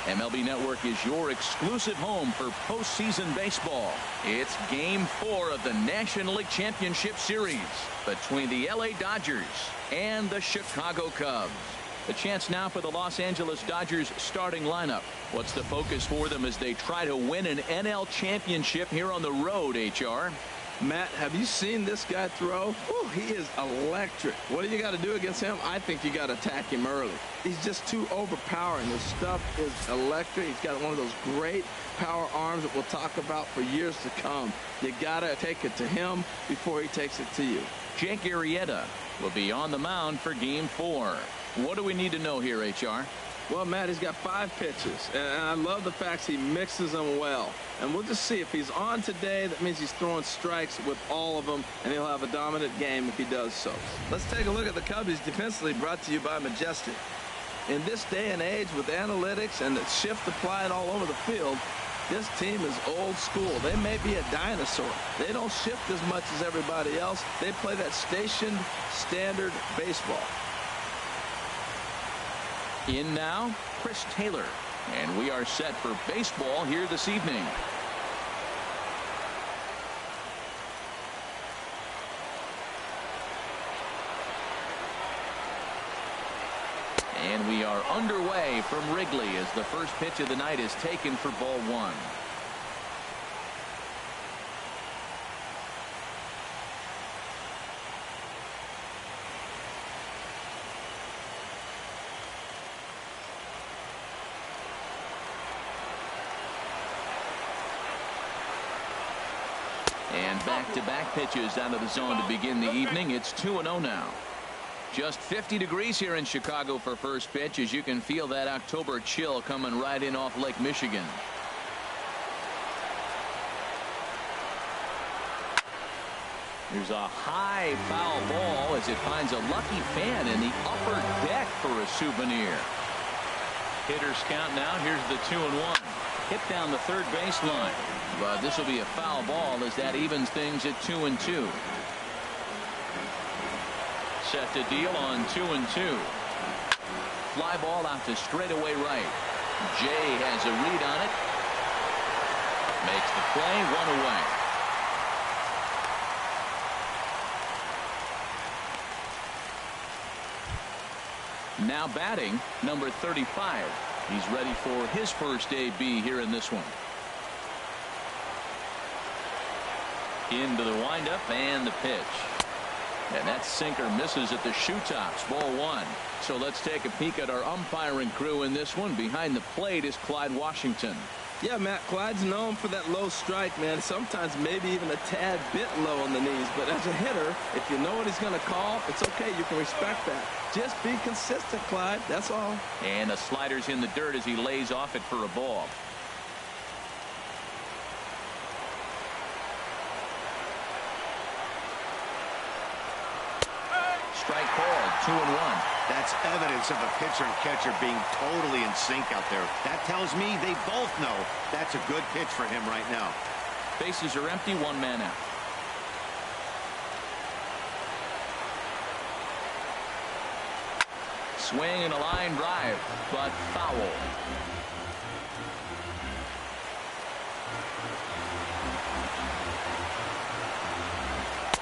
MLB Network is your exclusive home for postseason baseball. It's Game 4 of the National League Championship Series between the LA Dodgers and the Chicago Cubs. A chance now for the Los Angeles Dodgers starting lineup. What's the focus for them as they try to win an NL championship here on the road, HR? Matt, have you seen this guy throw? Whew, he is electric. What do you got to do against him? I think you got to attack him early. He's just too overpowering. His stuff is electric. He's got one of those great power arms that we'll talk about for years to come. You got to take it to him before he takes it to you. Jake Arrieta will be on the mound for Game 4. What do we need to know here, HR? Well, Matt, he's got 5 pitches, and I love the fact he mixes them well. And we'll just see if he's on today. That means he's throwing strikes with all of them, and he'll have a dominant game if he does so. Let's take a look at the Cubbies defensively, brought to you by Majestic. In this day and age with analytics and the shift applied all over the field, this team is old school. They may be a dinosaur. They don't shift as much as everybody else. They play that stationed standard baseball. In now, Chris Taylor. And we are set for baseball here this evening. And we are underway from Wrigley as the first pitch of the night is taken for ball 1. And back-to-back pitches out of the zone to begin the evening. It's 2-0 now. Just 50 degrees here in Chicago for first pitch, as you can feel that October chill coming right in off Lake Michigan. There's a high foul ball as it finds a lucky fan in the upper deck for a souvenir. Hitters count now. Here's the 2-1. Hit down the third baseline. But this will be a foul ball as that evens things at 2-2. Set to deal on 2-2. Fly ball out to straightaway right. Jay has a read on it. Makes the play, 1 away. Now batting, number 35. He's ready for his first AB here in this one. Into the windup and the pitch. And that sinker misses at the shoe tops. Ball 1. So let's take a peek at our umpiring crew in this one. Behind the plate is Clyde Washington. Yeah, Matt, Clyde's known for that low strike, man. Sometimes maybe even a tad bit low on the knees. But as a hitter, if you know what he's going to call, it's okay. You can respect that. Just be consistent, Clyde. That's all. And the slider's in the dirt as he lays off it for a ball. Strike called, 2-1. That's evidence of a pitcher and catcher being totally in sync out there. That tells me they both know that's a good pitch for him right now. Bases are empty, 1 man out. Swing and a line drive, but foul.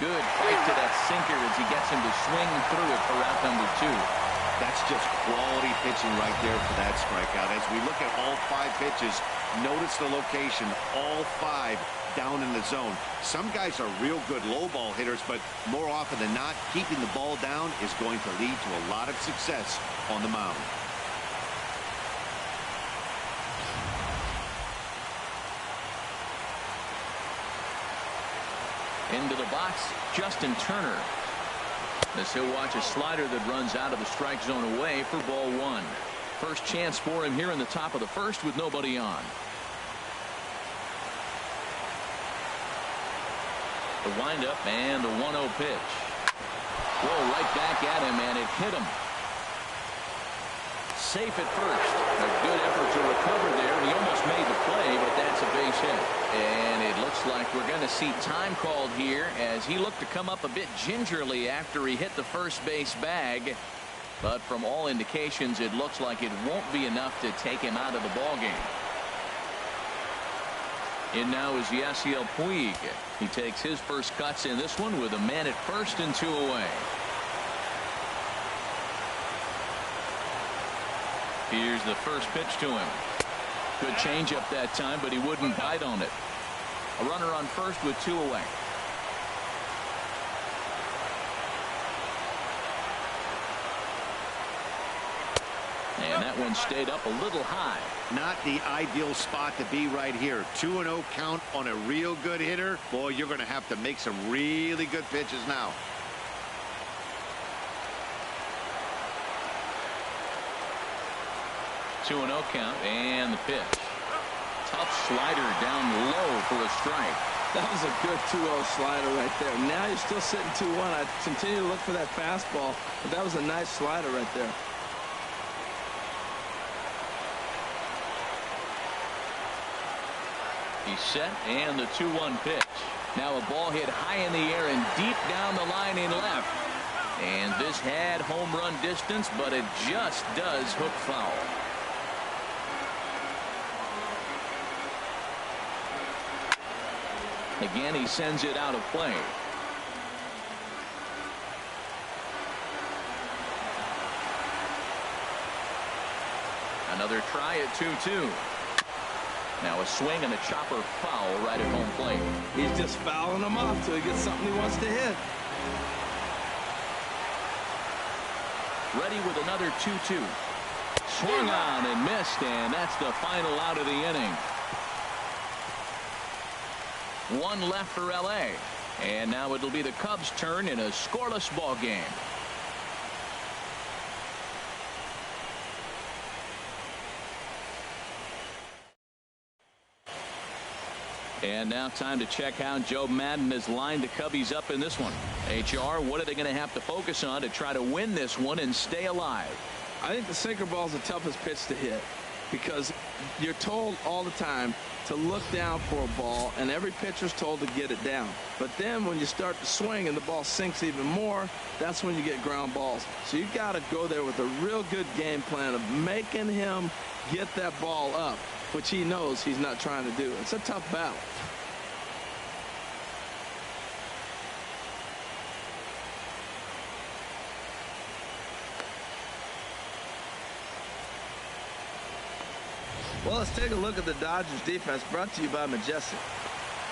Good fight to that sinker as he gets him to swing through it for out number 2. That's just quality pitching right there for that strikeout. As we look at all 5 pitches, notice the location, all 5 down in the zone. Some guys are real good low ball hitters, but more often than not, keeping the ball down is going to lead to a lot of success on the mound. Into the box, Justin Turner. As he'll watch a slider that runs out of the strike zone away for ball 1. First chance for him here in the top of the first with nobody on. The windup and the 1-0 pitch. Whoa, right back at him, and it hit him. Safe at first. A good effort to recover there, and he almost made the play, but that's a base hit. And it looks like we're going to see time called here as he looked to come up a bit gingerly after he hit the first base bag. But from all indications, it looks like it won't be enough to take him out of the ball game. In now is Yasiel Puig. He takes his first cuts in this one with a man at first and 2 away. Here's the first pitch to him. Good changeup that time, but he wouldn't bite on it. A runner on first with 2 away. And that one stayed up a little high. Not the ideal spot to be right here. 2-0 count on a real good hitter. Boy, you're going to have to make some really good pitches now. Two and 0 count, and the pitch. Tough slider down low for a strike. That was a good 2-0 slider right there. Now you're still sitting 2-1. I continue to look for that fastball, but that was a nice slider right there. He's set, and the 2-1 pitch. Now a ball hit high in the air and deep down the line in left. And this had home run distance, but it just does hook foul. Again, he sends it out of play. Another try at 2-2. Now a swing and a chopper foul right at home plate. He's just fouling them off till he gets something he wants to hit. Ready with another 2-2. Swung on and missed, and that's the final out of the inning. One left for LA, and now it'll be the Cubs' turn in a scoreless ball game. And now time to check how Joe Madden has lined the Cubbies up in this one. HR, what are they going to have to focus on to try to win this one and stay alive? I think the sinker ball is the toughest pitch to hit because you're told all the time to look down for a ball, and every pitcher's told to get it down. But then when you start to swing and the ball sinks even more, that's when you get ground balls. So you got to go there with a real good game plan of making him get that ball up, which he knows he's not trying to do. It's a tough battle. Well, let's take a look at the Dodgers defense, brought to you by Majestic.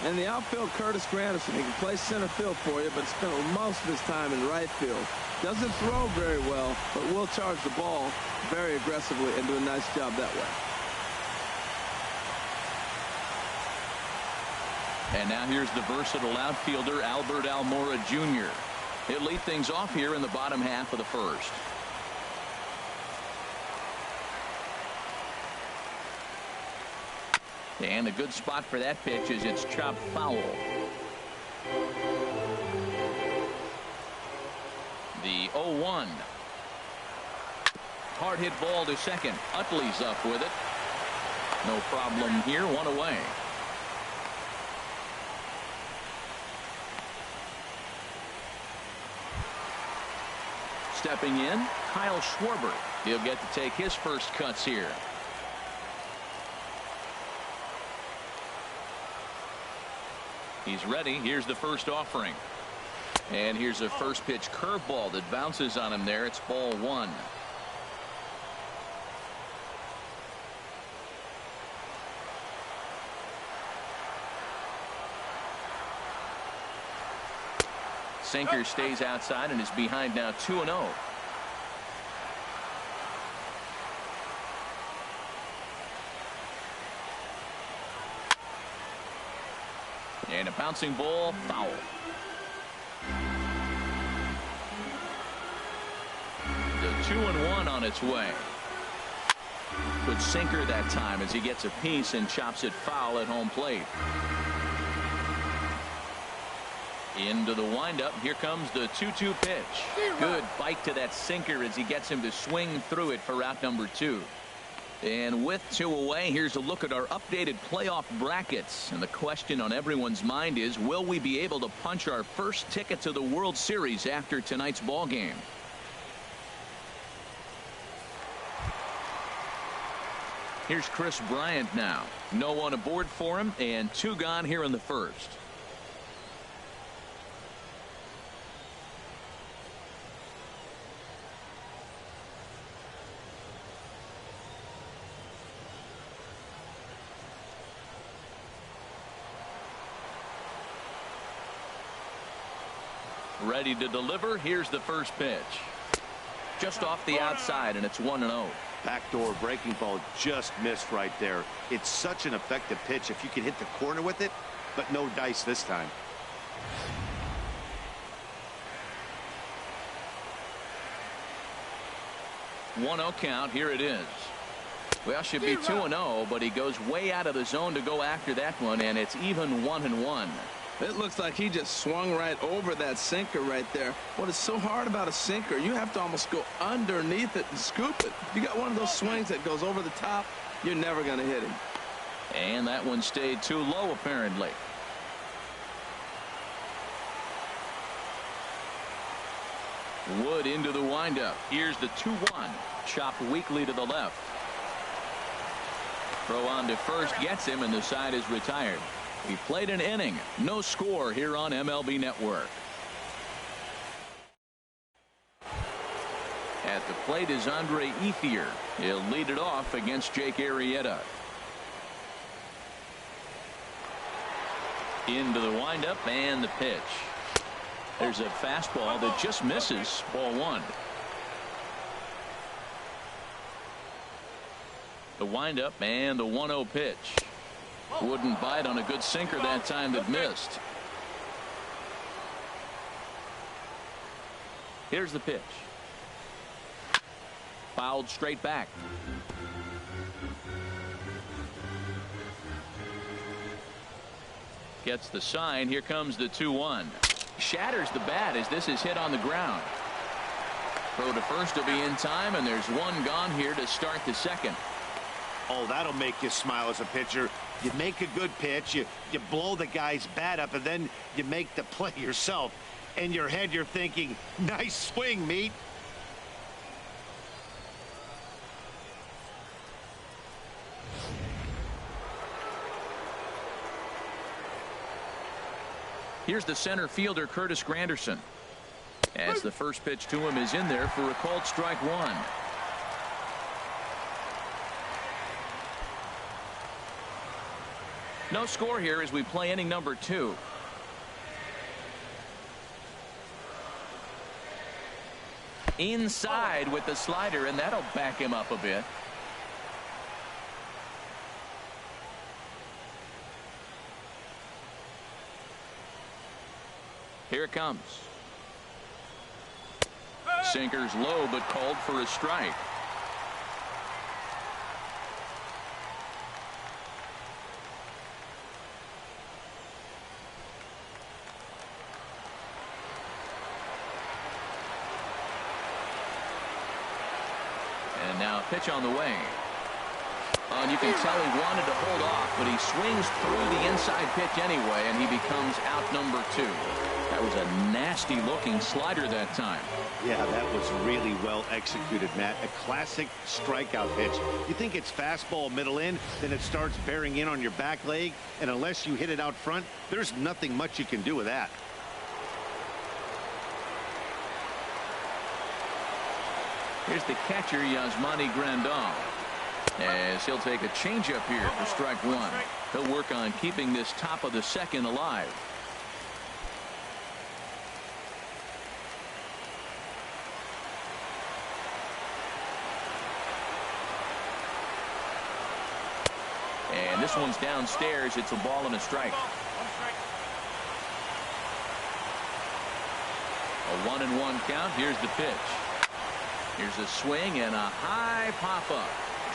In the outfield, Curtis Granderson. He can play center field for you, but spent most of his time in right field. Doesn't throw very well, but will charge the ball very aggressively and do a nice job that way. And now here's the versatile outfielder, Albert Almora Jr. He'll lead things off here in the bottom half of the first. And a good spot for that pitch is it's chopped foul. The 0-1. Hard hit ball to second. Utley's up with it. No problem here. One away. Stepping in, Kyle Schwarber. He'll get to take his first cuts here. He's ready. Here's the first offering. And here's a first pitch curveball that bounces on him there. It's ball one. Sinker stays outside and is behind now 2-0. And a bouncing ball, foul. The 2-1 on its way. Good sinker that time as he gets a piece and chops it foul at home plate. Into the windup. Here comes the 2-2 pitch. Good bite to that sinker as he gets him to swing through it for out number 2. And with 2 away, here's a look at our updated playoff brackets. And the question on everyone's mind is, will we be able to punch our first ticket to the World Series after tonight's ball game? Here's Chris Bryant now. No one aboard for him, and 2 gone here in the first. Ready to deliver. Here's the first pitch. Just off the outside, and it's 1-0. Backdoor breaking ball just missed right there. It's such an effective pitch if you can hit the corner with it, but no dice this time. One 0 count. Here it is. Well, should be 2-0, but he goes way out of the zone to go after that one, and it's even 1-1. It looks like he just swung right over that sinker right there. What is so hard about a sinker, you have to almost go underneath it and scoop it. If you got one of those swings that goes over the top, you're never going to hit him. And that one stayed too low, apparently. Wood into the windup. Here's the 2-1. Chopped weakly to the left. Throw on to first gets him, and the side is retired. He played an inning. No score here on MLB Network. At the plate is Andre Ethier. He'll lead it off against Jake Arrieta. Into the windup and the pitch. There's a fastball that just misses. Ball 1. The windup and the 1-0 pitch. Wouldn't bite on a good sinker that time that missed. Here's the pitch. Fouled straight back. Gets the sign. Here comes the 2-1. Shatters the bat as this is hit on the ground. Throw to first will be in time, and there's one gone here to start the second. Oh, that'll make you smile as a pitcher. You make a good pitch, you blow the guy's bat up, and then you make the play yourself. In your head, you're thinking, nice swing, meat. Here's the center fielder, Curtis Granderson. As the first pitch to him is in there for a called strike 1. No score here as we play inning number 2. Inside with the slider, and that'll back him up a bit. Here it comes. Sinker's low, but called for a strike. And now a pitch on the way. And you can tell he wanted to hold off, but he swings through the inside pitch anyway, and he becomes out number 2. That was a nasty looking slider that time. Yeah, that was really well executed, Matt. A classic strikeout pitch. You think it's fastball middle in, then it starts bearing in on your back leg, and unless you hit it out front, there's nothing much you can do with that. Here's the catcher, Yasmani Grandal, as he'll take a changeup here for strike 1. He'll work on keeping this top of the second alive. And this one's downstairs. It's a ball and a strike. A 1-1 count. Here's the pitch. Here's a swing and a high pop-up.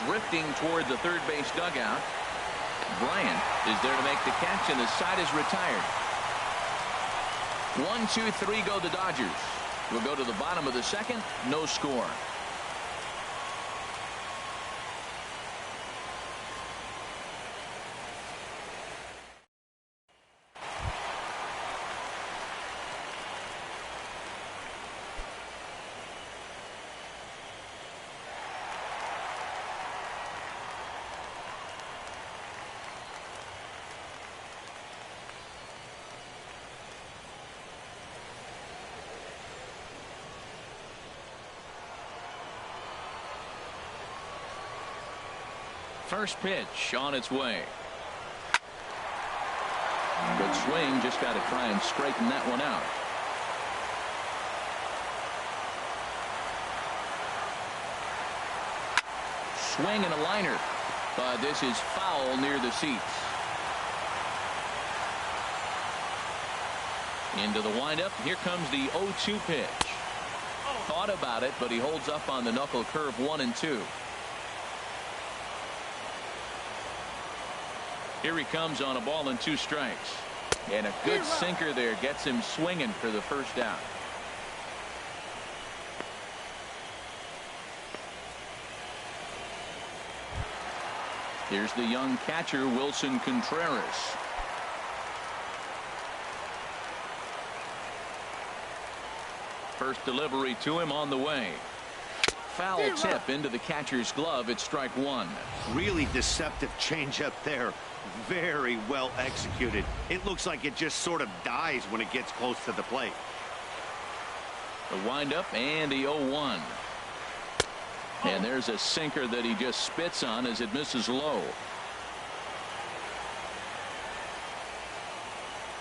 Drifting toward the third base dugout. Bryant is there to make the catch, and the side is retired. 1, 2, 3 go the Dodgers. We'll go to the bottom of the second. No score. First pitch on its way. Good swing, just got to try and straighten that one out. Swing and a liner, but this is foul near the seats. Into the windup. Here comes the 0-2 pitch. Thought about it, but he holds up on the knuckle curve 1-2. Here he comes on a ball and 2 strikes. And a good sinker there gets him swinging for the first out. Here's the young catcher, Wilson Contreras. First delivery to him on the way. Foul tip into the catcher's glove. It's strike 1. Really deceptive changeup there. Very well executed. It looks like it just sort of dies when it gets close to the plate. The windup and the 0-1. And there's a sinker that he just spits on as it misses low.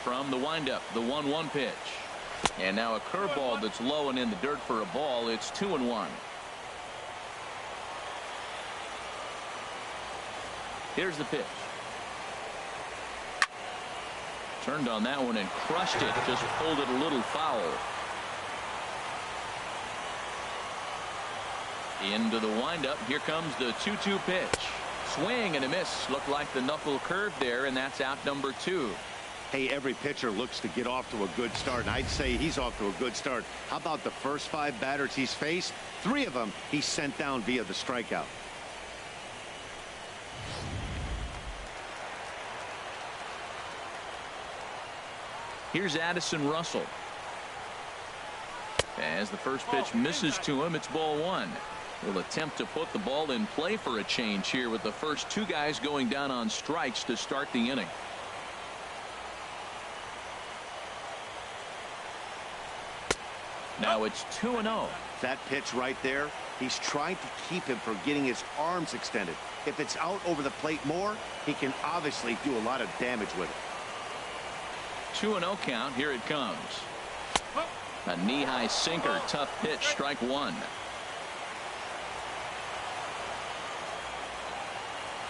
From the windup, the 1-1 pitch. And now a curveball that's low and in the dirt for a ball. It's 2-1. Here's the pitch. Turned on that one and crushed it. Just pulled it a little foul. Into the windup. Here comes the 2-2 pitch. Swing and a miss. Looked like the knuckle curve there, and that's out number 2. Hey, every pitcher looks to get off to a good start, and I'd say he's off to a good start. How about the first 5 batters he's faced? 3 of them he sent down via the strikeout. Here's Addison Russell. As the first pitch misses to him, it's ball 1. Will attempt to put the ball in play for a change here with the first 2 guys going down on strikes to start the inning. Now it's 2-0. That pitch right there, he's trying to keep him from getting his arms extended. If it's out over the plate more, he can obviously do a lot of damage with it. 2-0 count. Here it comes. A knee-high sinker. Tough pitch. Strike 1.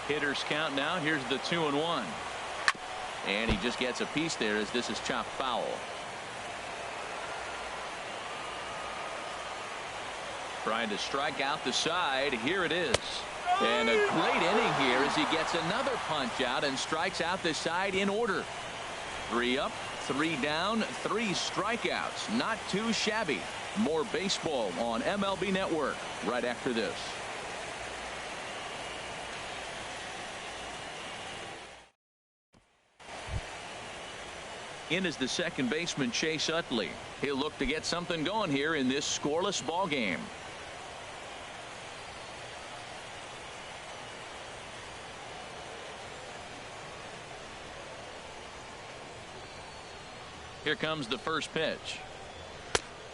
Hitters count now. Here's the 2-1. And he just gets a piece there as this is chopped foul. Trying to strike out the side. Here it is. And a great inning here as he gets another punch out and strikes out the side in order. 3 up, 3 down, 3 strikeouts. Not too shabby. More baseball on MLB Network right after this. In is the second baseman, Chase Utley. He'll look to get something going here in this scoreless ball game. Here comes the first pitch.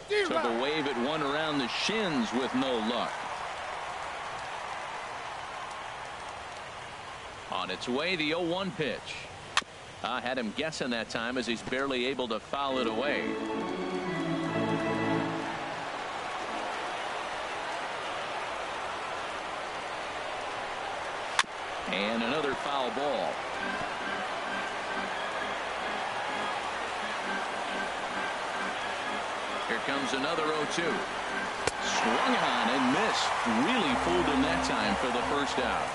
Took a wave at one around the shins with no luck. On its way, the 0-1 pitch. I had him guessing that time as he's barely able to foul it away. And another foul ball. Here comes another 0-2. Swung on and missed. Really fooled him that time for the first out.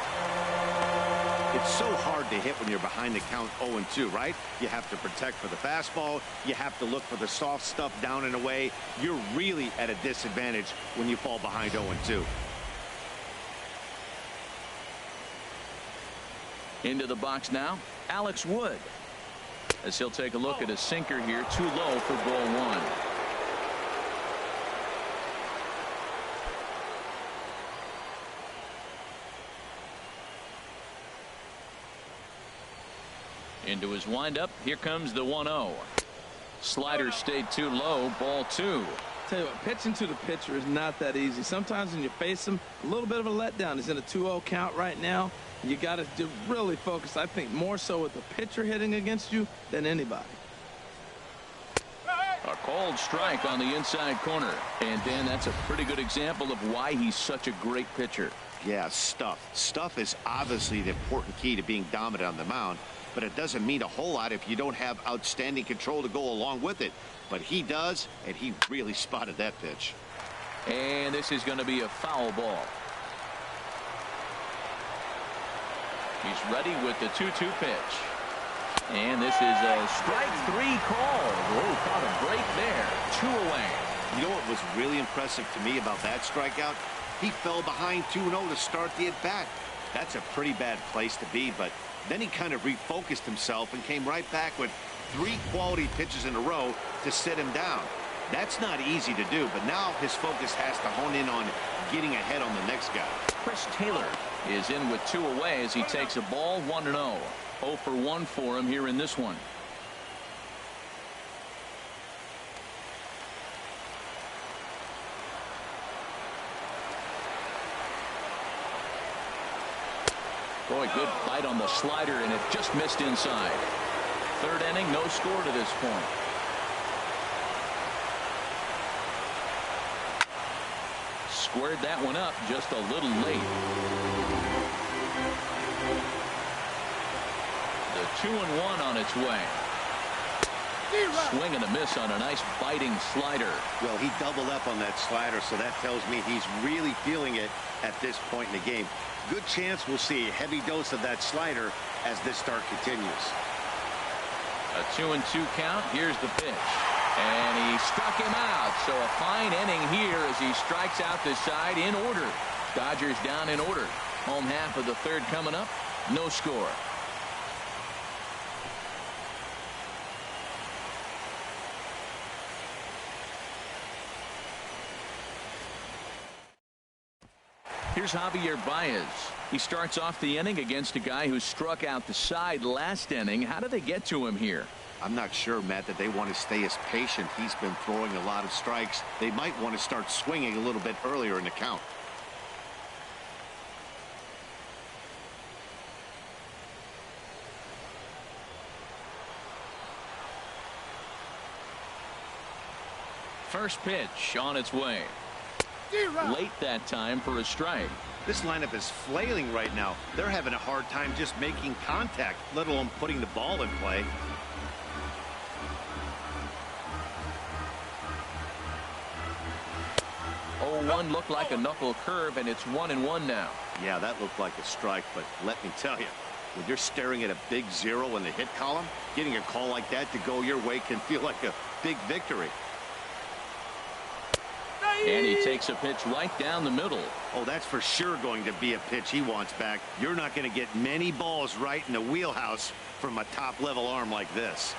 It's so hard to hit when you're behind the count 0-2, right? You have to protect for the fastball. You have to look for the soft stuff down and away. You're really at a disadvantage when you fall behind 0-2. Into the box now, Alex Wood. As he'll take a look at a sinker here, too low for ball 1. Into his windup. Here comes the 1-0. Slider stayed too low. Ball 2. Tell you what, pitching to the pitcher is not that easy. Sometimes when you face him, a little bit of a letdown. He's in a 2-0 count right now. You got to really focus, I think, more so with the pitcher hitting against you than anybody. A called strike on the inside corner. And Dan, that's a pretty good example of why he's such a great pitcher. Yeah, stuff. Stuff is obviously the important key to being dominant on the mound, but it doesn't mean a whole lot if you don't have outstanding control to go along with it. But he does, and he really spotted that pitch. And this is going to be a foul ball. He's ready with the 2-2 pitch. And this is a strike 3 call. Oh, caught a break there. 2 away. You know what was really impressive to me about that strikeout? He fell behind 2-0 to start the at-bat. That's a pretty bad place to be, but then he kind of refocused himself and came right back with 3 quality pitches in a row to sit him down. That's not easy to do, but now his focus has to hone in on getting ahead on the next guy. Chris Taylor is in with 2 away as he takes a ball 1-0. 0 for 1 for him here in this one. Boy, good bite on the slider, and it just missed inside. 3rd inning, no score to this point. Squared that one up just a little late. The 2-1 on its way. Swing and a miss on a nice biting slider. Well, he doubled up on that slider, so that tells me he's really feeling it at this point in the game. Good chance we'll see a heavy dose of that slider as this start continues. A 2-2 count. Here's the pitch. And he struck him out. So a fine inning here as he strikes out the side in order. Dodgers down in order. Home half of the 3rd coming up. No score. Here's Javier Baez. He starts off the inning against a guy who struck out the side last inning. How did they get to him here? I'm not sure, Matt, that they want to stay as patient. He's been throwing a lot of strikes. They might want to start swinging a little bit earlier in the count. First pitch on its way. Late that time for a strike. This lineup is flailing right now. They're having a hard time just making contact, let alone putting the ball in play. One looked like a knuckle curve, and it's 1-1 now. Yeah, that looked like a strike, but let me tell you, when you're staring at a big 0 in the hit column, getting a call like that to go your way can feel like a big victory. And he takes a pitch right down the middle. Oh, that's for sure going to be a pitch he wants back. You're not going to get many balls right in the wheelhouse from a top-level arm like this.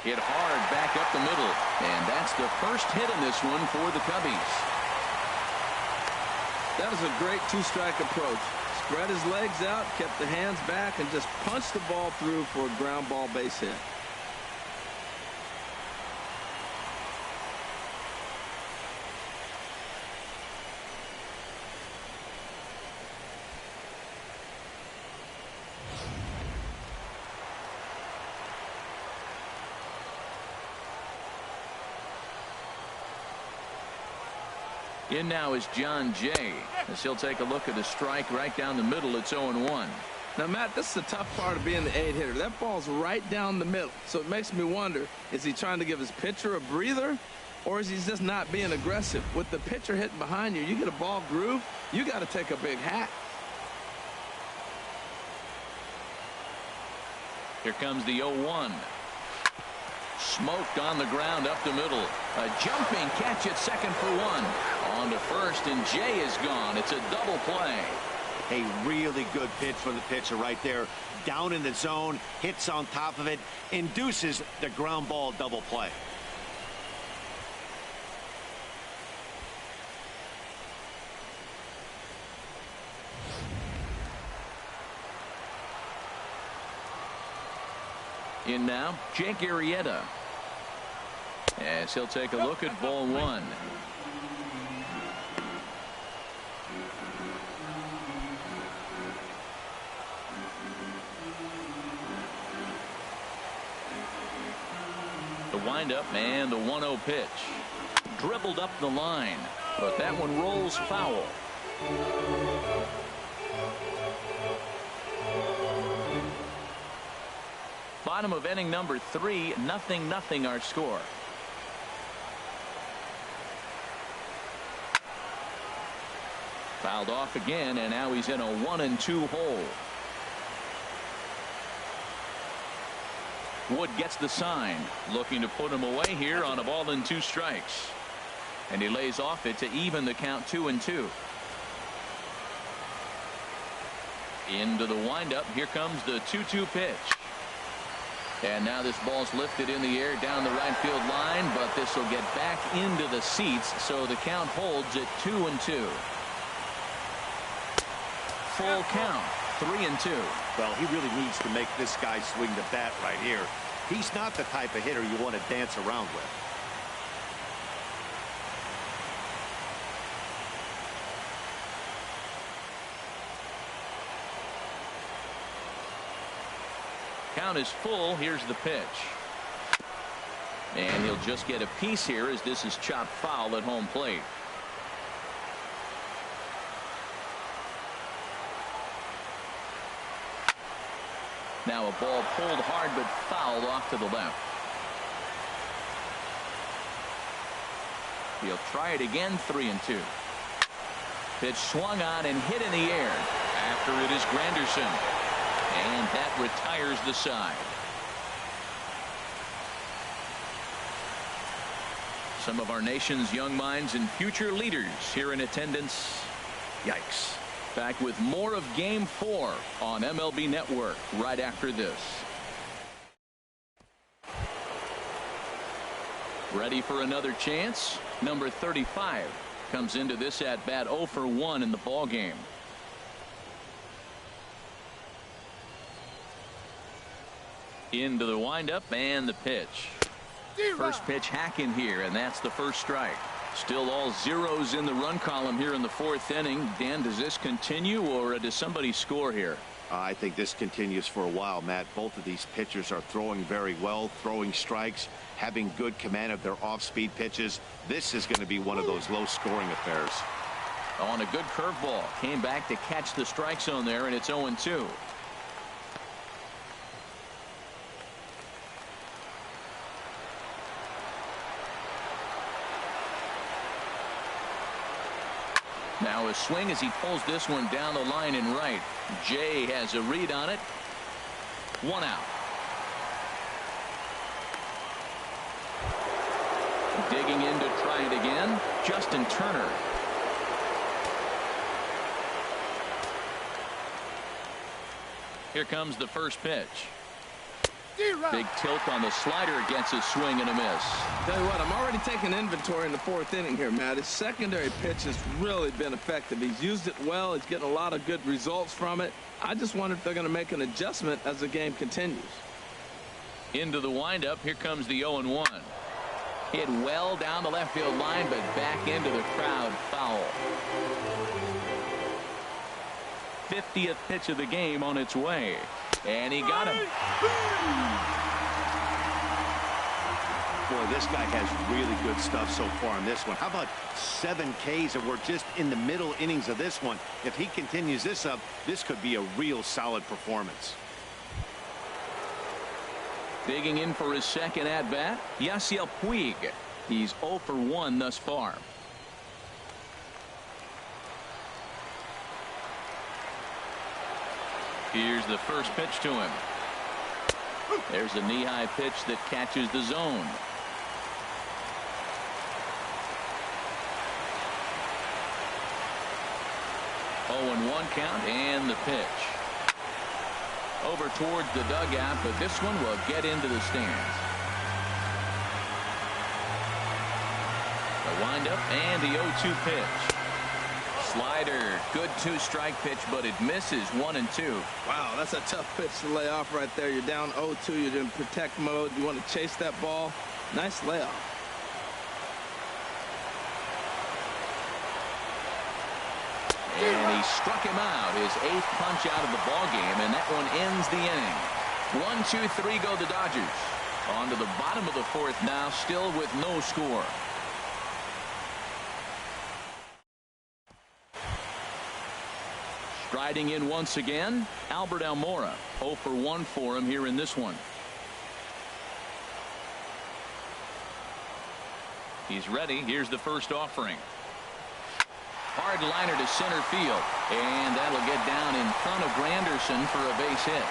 Hit hard back up the middle. And that's the first hit in this one for the Cubbies. That was a great 2-strike approach. Spread his legs out, kept the hands back, and just punched the ball through for a ground ball base hit. In now is John Jay, as he'll take a look at a strike right down the middle. It's 0-1. Now, Matt, this is the tough part of being the 8-hitter. That ball's right down the middle. So it makes me wonder, is he trying to give his pitcher a breather, or is he just not being aggressive? With the pitcher hitting behind you, you get a ball groove, you got to take a big hack. Here comes the 0-1. Smoked on the ground up the middle. A jumping catch at second for 1. On to first, and Jay is gone. It's a double play. A really good pitch from the pitcher right there. Down in the zone, hits on top of it, induces the ground ball double play. In now, Jake Arrieta. as he'll take a look at ball one. The windup and the 1-0 pitch. Dribbled up the line, but that one rolls foul. Bottom of inning number 3, 0-0 our score. Fouled off again, and now he's in a 1-2 hole. Wood gets the sign, looking to put him away here on a ball and 2 strikes. And he lays off it to even the count 2-2. Into the windup. Here comes the 2-2 pitch. And now this ball's lifted in the air down the right field line, but this will get back into the seats, so the count holds at 2-2. Full count, 3-2. Well, he really needs to make this guy swing the bat right here. He's not the type of hitter you want to dance around with. Count is full. Here's the pitch. And he'll just get a piece here as this is chopped foul at home plate. Now a ball pulled hard but fouled off to the left. He'll try it again. 3-2. Pitch swung on and hit in the air. After it is Granderson. And that retires the side. Some of our nation's young minds and future leaders here in attendance. Yikes. Back with more of Game 4 on MLB Network right after this. Ready for another chance? Number 35 comes into this at bat 0 for 1 in the ball game. Into the windup and the pitch. First pitch hack in here, and that's the first strike. Still all zeros in the run column here in the 4th inning. Dan, does this continue, or does somebody score here? I think this continues for a while, Matt. Both of these pitchers are throwing very well, throwing strikes, having good command of their off-speed pitches. This is going to be one of those low-scoring affairs. On a good curveball. Came back to catch the strike zone there, and it's 0-2. Now a swing as he pulls this one down the line in right. Jay has a read on it. 1 out. Digging in to try it again. Justin Turner. Here comes the first pitch. Big tilt on the slider, gets a swing and a miss. Tell you what, I'm already taking inventory in the 4th inning here, Matt. His secondary pitch has really been effective. He's used it well. He's getting a lot of good results from it. I just wonder if they're going to make an adjustment as the game continues. Into the windup. Here comes the 0-1. Hit well down the left field line, but back into the crowd. Foul. 50th pitch of the game on its way. And he got him. Boy, this guy has really good stuff so far in this one. How about 7 Ks, and we're just in the middle innings of this one. If he continues this up, this could be a real solid performance. Digging in for his second at-bat, Yasiel Puig. He's 0 for 1 thus far. Here's the first pitch to him. There's a knee-high pitch that catches the zone. 0-1 count, and the pitch. Over towards the dugout, but this one will get into the stands. The windup and the 0-2 pitch. Slider, good 2-strike pitch, but it misses. 1-2. Wow, that's a tough pitch to lay off right there. You're down 0-2. You're in protect mode. You want to chase that ball. Nice layoff. And he struck him out, his 8th punch out of the ball game, and that one ends the inning. 1, 2, 3 go the Dodgers. On to the bottom of the 4th now, still with no score. Striding in once again, Albert Almora. 0 for 1 for him here in this one. He's ready. Here's the first offering. Hard liner to center field, and that'll get down in front of Granderson for a base hit.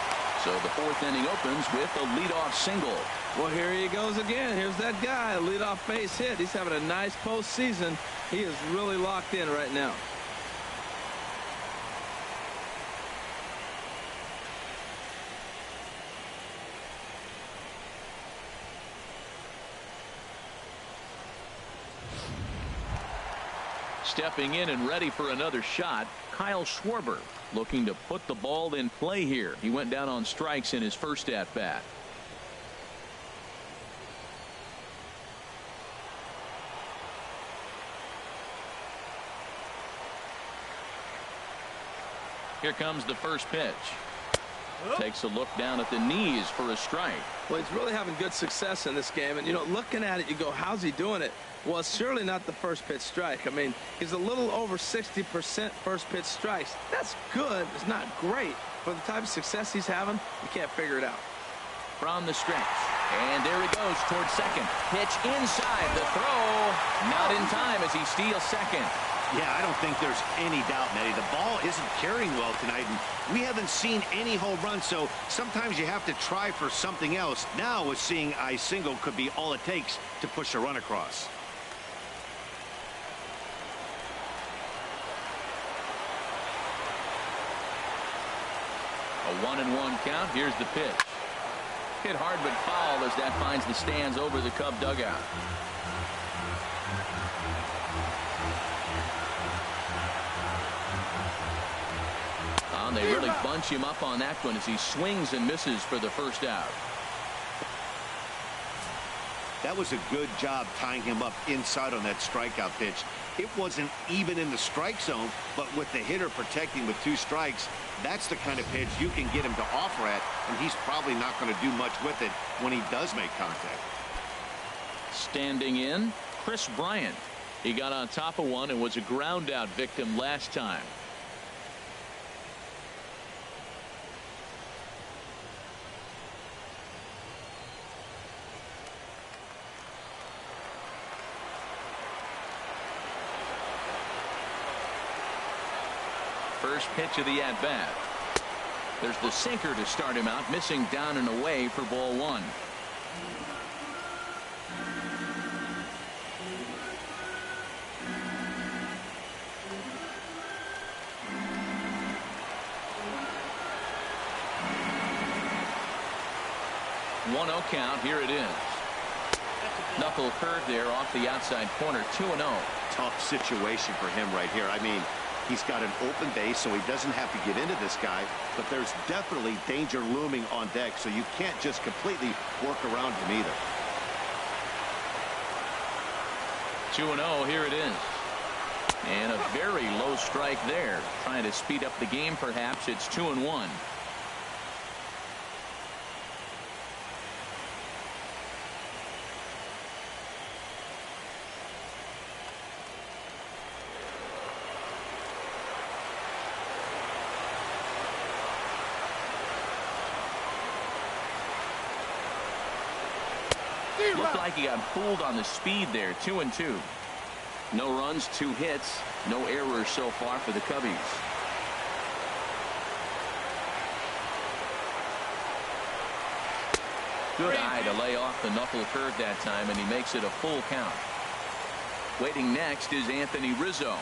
So the 4th inning opens with a leadoff single. Well, here he goes again. Here's that guy, a leadoff base hit. He's having a nice postseason. He is really locked in right now. Stepping in and ready for another shot, Kyle Schwarber, looking to put the ball in play here. He went down on strikes in his first at bat. Here comes the first pitch. Takes a look down at the knees for a strike. Well, he's really having good success in this game. And, you know, looking at it, you go, how's he doing it? Well, it's surely not the first pitch strike. I mean, he's a little over 60% first pitch strikes. That's good. It's not great. For the type of success he's having, you can't figure it out. From the stretch. And there he goes towards second. Pitch inside. The throw not in time as he steals second. Yeah, I don't think there's any doubt, Nettie. The ball isn't carrying well tonight, and we haven't seen any home runs, so sometimes you have to try for something else. Now, with seeing a single could be all it takes to push a run across. A 1-1 count. Here's the pitch. Hit hard but foul as that finds the stands over the Cub dugout. They really bunch him up on that one as he swings and misses for the first out. That was a good job tying him up inside on that strikeout pitch. It wasn't even in the strike zone, but with the hitter protecting with 2 strikes, that's the kind of pitch you can get him to offer at, and he's probably not going to do much with it when he does make contact. Standing in, Chris Bryant. He got on top of one and was a ground out victim last time. First pitch of the at-bat. There's the sinker to start him out, missing down and away for ball 1. One-0 count. Here it is. Knuckle curve there off the outside corner. 2-0. Tough situation for him right here. I mean, he's got an open base, so he doesn't have to get into this guy, but there's definitely danger looming on deck, so you can't just completely work around him either. 2-0, here it is. And a very low strike there. Trying to speed up the game, perhaps. It's 2-1. Looked like he got fooled on the speed there. 2-2. No runs, 2 hits, no errors so far for the Cubbies. Good eye to lay off the knuckle curve that time, and he makes it a full count. Waiting next is Anthony Rizzo.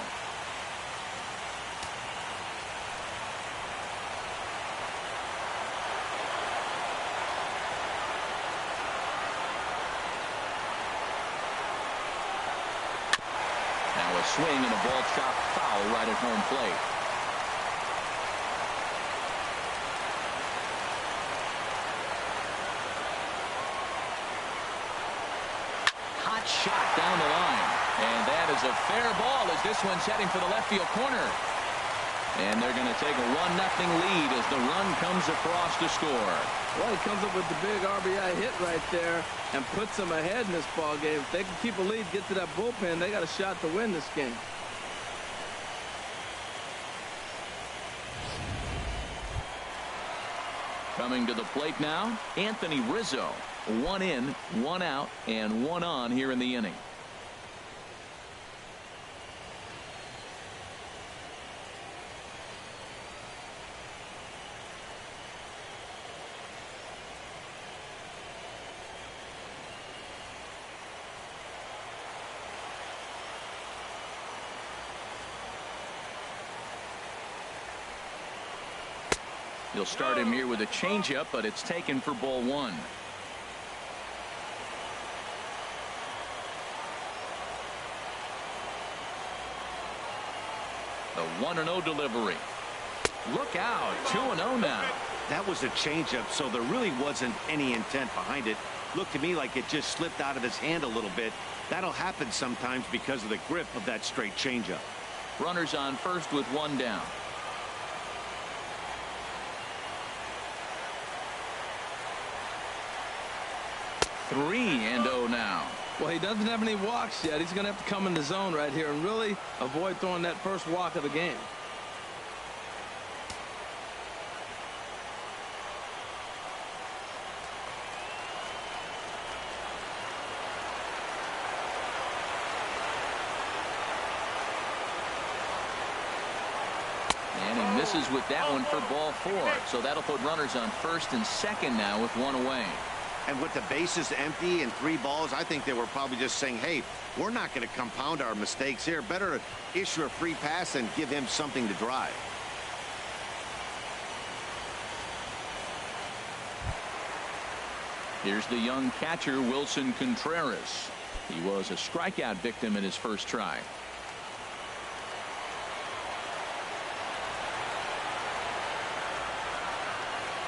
Swing and a ball chopped foul right at home plate. Hot shot down the line. And that is a fair ball as this one's heading for the left field corner. And they're going to take a 1-0 lead as the run comes across to score. Well, he comes up with the big RBI hit right there and puts them ahead in this ball game. If they can keep a lead, get to that bullpen, they got a shot to win this game. Coming to the plate now, Anthony Rizzo. 1 in, 1 out, and 1 on here in the inning. He'll start him here with a changeup, but it's taken for ball 1. The 1-0 delivery. Look out, 2-0 now. That was a changeup, so there really wasn't any intent behind it. Looked to me like it just slipped out of his hand a little bit. That'll happen sometimes because of the grip of that straight changeup. Runners on first with 1 down. 3-0 now. Well, he doesn't have any walks yet. He's going to have to come in the zone right here and really avoid throwing that first walk of the game. And he misses with that one for ball 4. So that'll put runners on first and second now with 1 away. And with the bases empty and 3 balls, I think they were probably just saying, hey, we're not going to compound our mistakes here. Better issue a free pass and give him something to drive. Here's the young catcher, Wilson Contreras. He was a strikeout victim in his first try.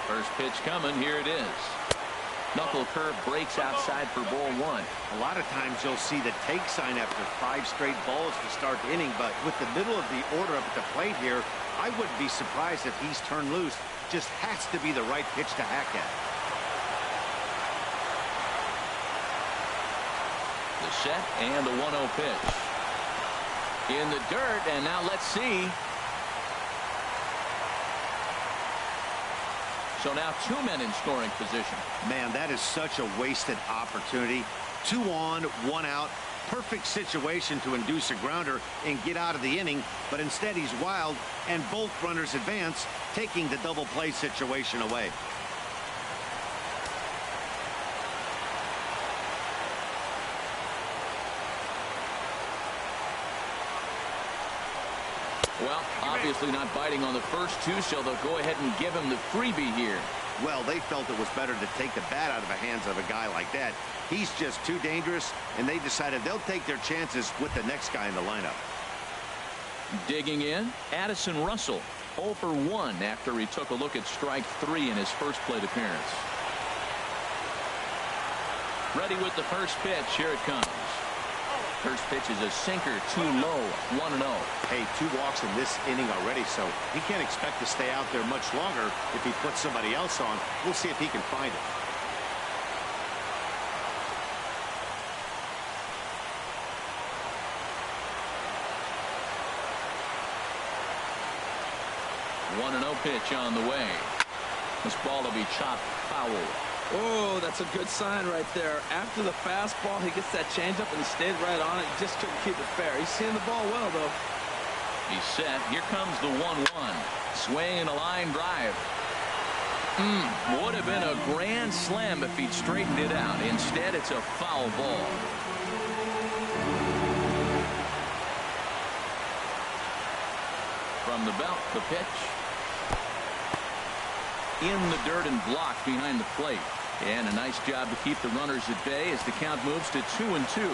First pitch coming. Here it is. Knuckle curve breaks outside for ball 1. A lot of times you'll see the take sign after 5 straight balls to start the inning, but with the middle of the order up at the plate here, I wouldn't be surprised if he's turned loose. Just has to be the right pitch to hack at. The set and the 1-0 pitch. In the dirt, and now let's see. So now 2 men in scoring position. Man, that is such a wasted opportunity. 2 on, 1 out. Perfect situation to induce a grounder and get out of the inning, but instead he's wild, and both runners advance, taking the double play situation away. Well, obviously not biting on the first 2, so they'll go ahead and give him the freebie here. Well, they felt it was better to take the bat out of the hands of a guy like that. He's just too dangerous, and they decided they'll take their chances with the next guy in the lineup. Digging in, Addison Russell, 0 for 1 after he took a look at strike 3 in his first plate appearance. Ready with the first pitch. Here it comes. First pitch is a sinker, too low, 1-0. Hey, 2 walks in this inning already, so he can't expect to stay out there much longer if he puts somebody else on. We'll see if he can find it. One 1-0 pitch on the way. This ball will be chopped foul. Oh, that's a good sign right there. After the fastball, he gets that changeup and he stayed right on it. He just couldn't keep it fair. He's seeing the ball well, though. He's set. Here comes the 1-1. Swing and a line drive. Would have been a grand slam if he'd straightened it out. Instead, it's a foul ball. From the belt, the pitch. In the dirt and blocked behind the plate. And a nice job to keep the runners at bay as the count moves to 2-2.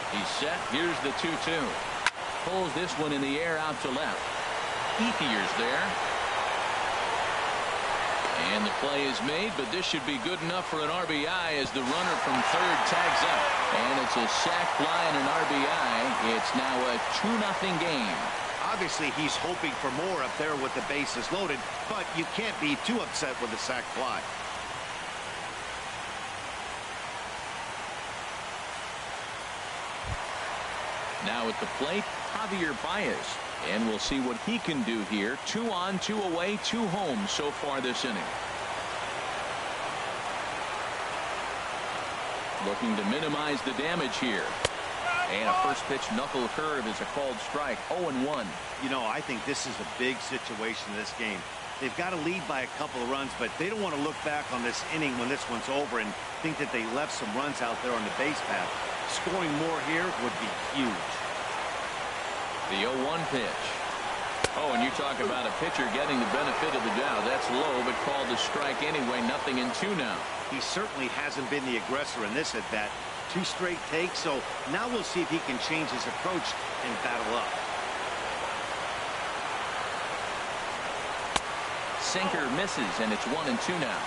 He's set. Here's the 2-2. Pulls this one in the air out to left. Ethier's there. And the play is made, but this should be good enough for an RBI as the runner from third tags up. And it's a sac fly and an RBI. It's now a 2-0 game. Obviously, he's hoping for more up there with the bases loaded, but you can't be too upset with a sac fly. Now at the plate, Javier Baez. And we'll see what he can do here. 2 on, 2 away, 2 home so far this inning. Looking to minimize the damage here. And a first pitch knuckle curve is a called strike. 0-1. You know, I think this is a big situation in this game. They've got to lead by a couple of runs, but they don't want to look back on this inning when this one's over and think that they left some runs out there on the base path. Scoring more here would be huge. The 0-1 pitch. Oh, and you talk about a pitcher getting the benefit of the doubt. That's low, but called a strike anyway. 0-2 now. He certainly hasn't been the aggressor in this at bat. 2 straight takes, so now we'll see if he can change his approach and battle up. Sinker misses, and it's 1-2 now.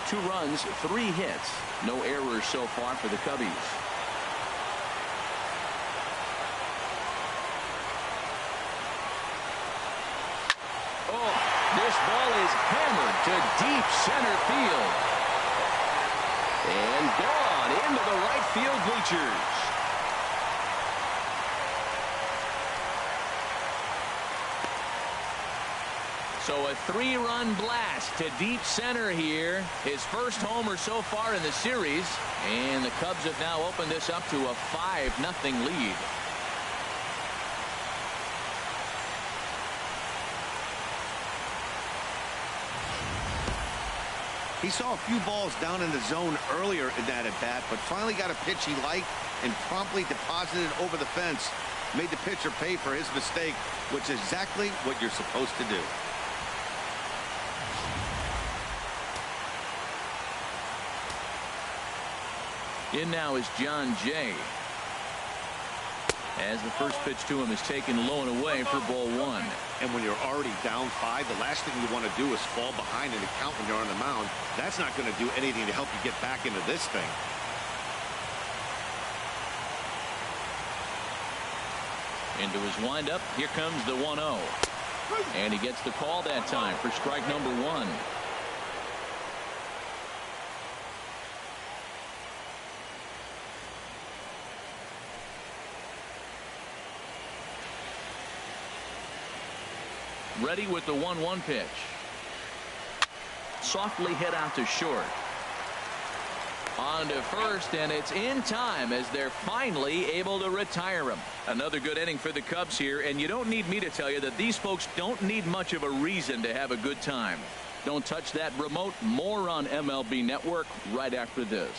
2 runs, 3 hits. No errors so far for the Cubbies. Oh, this ball is hammered to deep center field. And gone into the right field bleachers. So a 3-run blast to deep center here. His first homer so far in the series. And the Cubs have now opened this up to a 5-0 lead. He saw a few balls down in the zone earlier in that at-bat, but finally got a pitch he liked and promptly deposited it over the fence. Made the pitcher pay for his mistake, which is exactly what you're supposed to do. In now is John Jay. As the first pitch to him is taken low and away for ball 1. And when you're already down 5, the last thing you want to do is fall behind in the count when you're on the mound. That's not going to do anything to help you get back into this thing. Into his windup. Here comes the 1-0. And he gets the call that time for strike number 1. Ready with the 1-1 pitch. Softly hit out to short. On to first, and it's in time as they're finally able to retire him. Another good inning for the Cubs here, and you don't need me to tell you that these folks don't need much of a reason to have a good time. Don't touch that remote. More on MLB Network right after this.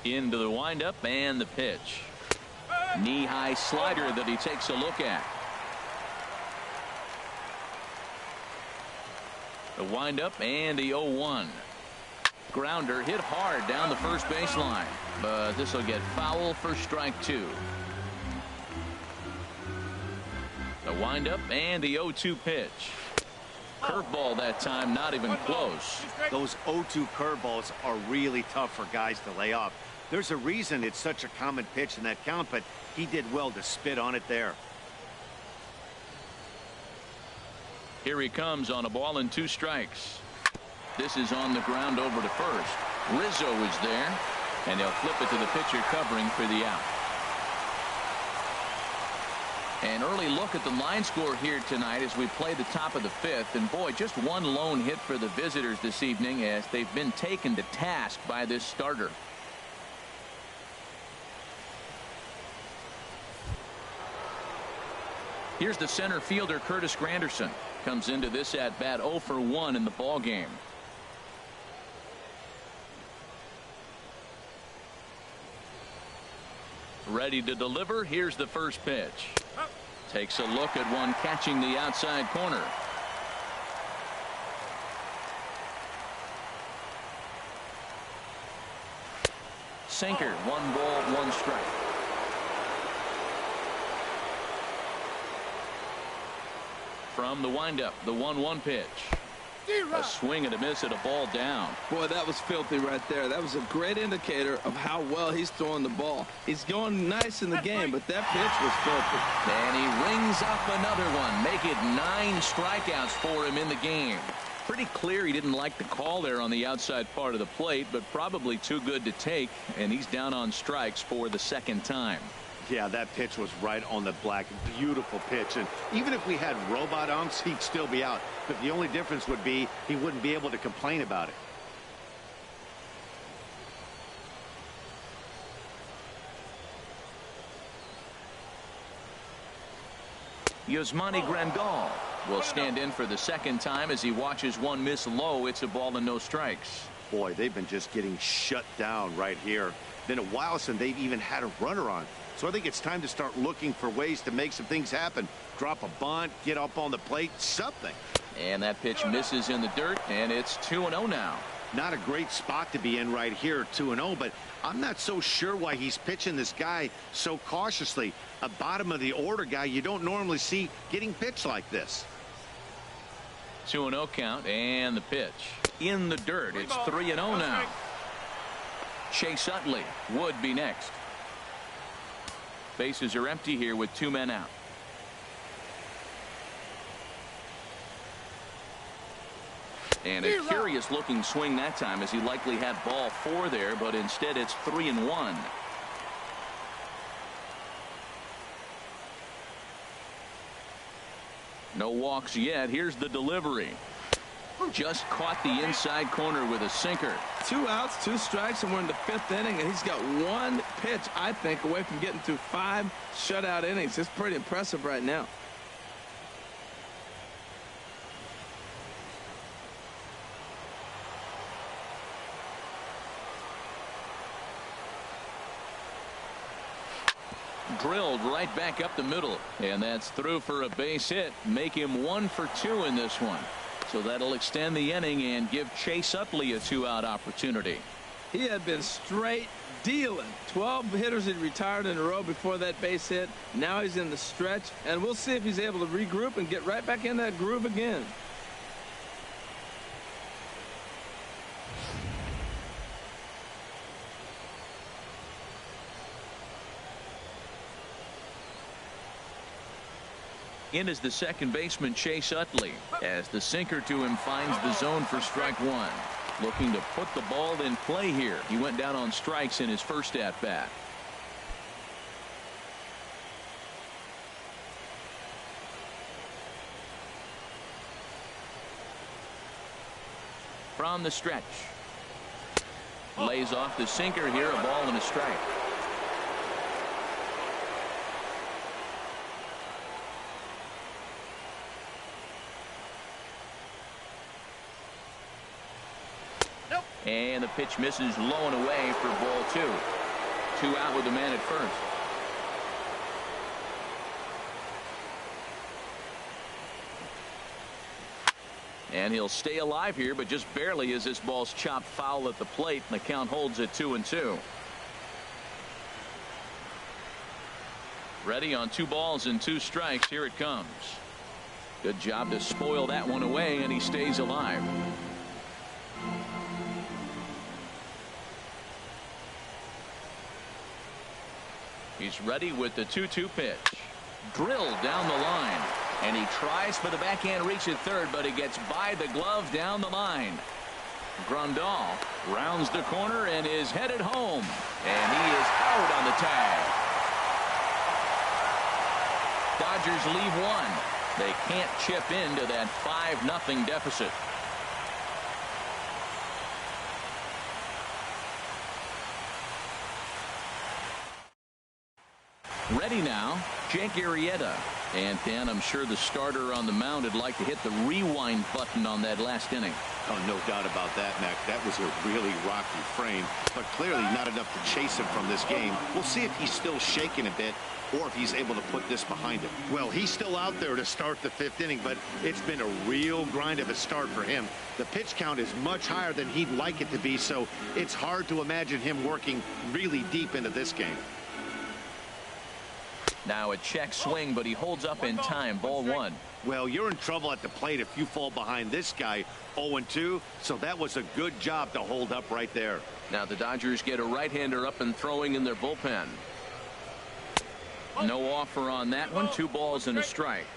Into the windup and the pitch. Knee-high slider that he takes a look at. The windup and the 0-1. Grounder hit hard down the first baseline, but this will get foul for strike 2. The windup and the 0-2 pitch. Curveball that time, not even close. Those 0-2 curveballs are really tough for guys to lay off. There's a reason it's such a common pitch in that count, but he did well to spit on it there. Here he comes on a ball and 2 strikes. This is on the ground over to first. Rizzo is there, and they'll flip it to the pitcher covering for the out. An early look at the line score here tonight as we play the top of the 5th. And boy, just one lone hit for the visitors this evening as they've been taken to task by this starter. Here's the center fielder, Curtis Granderson. Comes into this at bat 0 for 1 in the ball game. Ready to deliver. Here's the first pitch. Takes a look at one catching the outside corner. Sinker, 1 ball, 1 strike. From the windup, the 1-1 pitch. A swing and a miss at a ball down. Boy, that was filthy right there. That was a great indicator of how well he's throwing the ball. He's going nice in the game, but that pitch was filthy. And he rings up another one. Make it 9 strikeouts for him in the game. Pretty clear he didn't like the call there on the outside part of the plate, but probably too good to take, and he's down on strikes for the 2nd time. Yeah, that pitch was right on the black. Beautiful pitch. And even if we had robot umps, he'd still be out. But the only difference would be he wouldn't be able to complain about it. Yasmani Grandal will stand in for the 2nd time as he watches one miss low. It's a ball and no strikes. Boy, they've been just getting shut down right here. Been a while since they've even had a runner on. So I think it's time to start looking for ways to make some things happen. Drop a bunt, get up on the plate, something. And that pitch misses in the dirt, and it's 2-0 now. Not a great spot to be in right here, 2-0, but I'm not so sure why he's pitching this guy so cautiously. A bottom of the order guy you don't normally see getting pitched like this. 2-0 count, and the pitch in the dirt. It's 3-0 now. Chase Utley would be next. Bases are empty here with 2 men out. And a curious looking swing that time, as he likely had ball 4 there, but instead it's 3-1. No walks yet. Here's the delivery. Just caught the inside corner with a sinker. 2 outs, 2 strikes, and we're in the 5th inning, and he's got 1 pitch, I think, away from getting through 5 shutout innings. It's pretty impressive right now. Drilled right back up the middle, and that's through for a base hit. Make him 1 for 2 in this one. So that'll extend the inning and give Chase Utley a 2-out opportunity. He had been straight dealing. 12 hitters had retired in a row before that base hit. Now he's in the stretch, and we'll see if he's able to regroup and get right back in that groove again. In is the second baseman, Chase Utley, as the sinker to him finds the zone for strike 1. Looking to put the ball in play here. He went down on strikes in his first at bat. From the stretch. Lays off the sinker here, a ball and a strike. And the pitch misses low and away for ball 2. 2 out with the man at first. And he'll stay alive here, but just barely as this ball's chopped foul at the plate, and the count holds at 2-2. Ready on 2 balls and 2 strikes. Here it comes. Good job to spoil that one away, and he stays alive. He's ready with the 2-2 pitch. Drilled down the line. And he tries for the backhand reach at third, but he gets by the glove down the line. Grandal rounds the corner and is headed home. And he is out on the tag. Dodgers leave 1. They can't chip into that 5-0 deficit. Ready now, Jake Arrieta. And Dan, I'm sure the starter on the mound would like to hit the rewind button on that last inning. Oh, no doubt about that, Mac. That was a really rocky frame, but clearly not enough to chase him from this game. We'll see if he's still shaking a bit or if he's able to put this behind him. Well, he's still out there to start the 5th inning, but it's been a real grind of a start for him. The pitch count is much higher than he'd like it to be, so it's hard to imagine him working really deep into this game. Now a check swing, but he holds up in time. Ball 1. Well, you're in trouble at the plate if you fall behind this guy 0-2, so that was a good job to hold up right there. Now the Dodgers get a right-hander up and throwing in their bullpen. No offer on that one. 2 balls and a strike.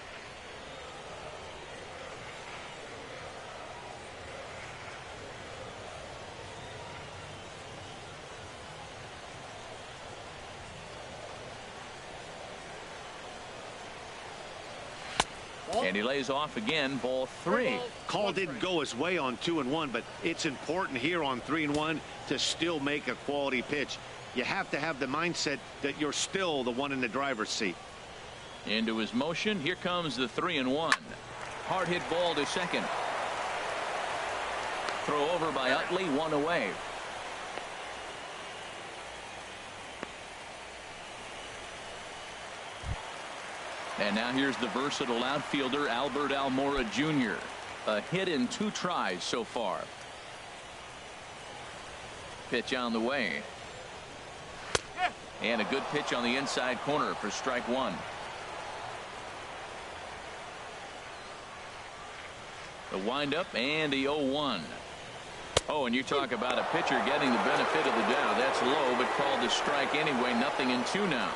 And he lays off again. Ball 3. Call didn't go his way on 2-1, but it's important here on 3-1 to still make a quality pitch. You have to have the mindset that you're still the one in the driver's seat. Into his motion. Here comes the 3-1. Hard hit ball to second. Throw over by Utley. 1 away. And now here's the versatile outfielder Albert Almora Jr. A hit in 2 tries so far. Pitch on the way. And a good pitch on the inside corner for strike 1. The windup and the 0-1. Oh, and you talk about a pitcher getting the benefit of the doubt. That's low, but called a strike anyway. 0-2 now.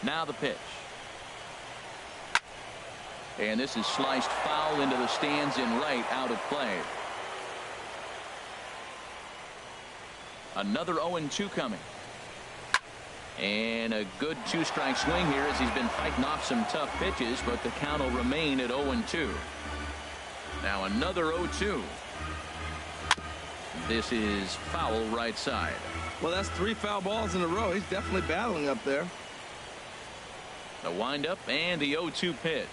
Now the pitch. And this is sliced foul into the stands in right, out of play. Another 0-2 coming. And a good 2-strike swing here as he's been fighting off some tough pitches, but the count will remain at 0-2. Now another 0-2. This is foul right side. Well, that's 3 foul balls in a row. He's definitely battling up there. The windup and the 0-2 pitch.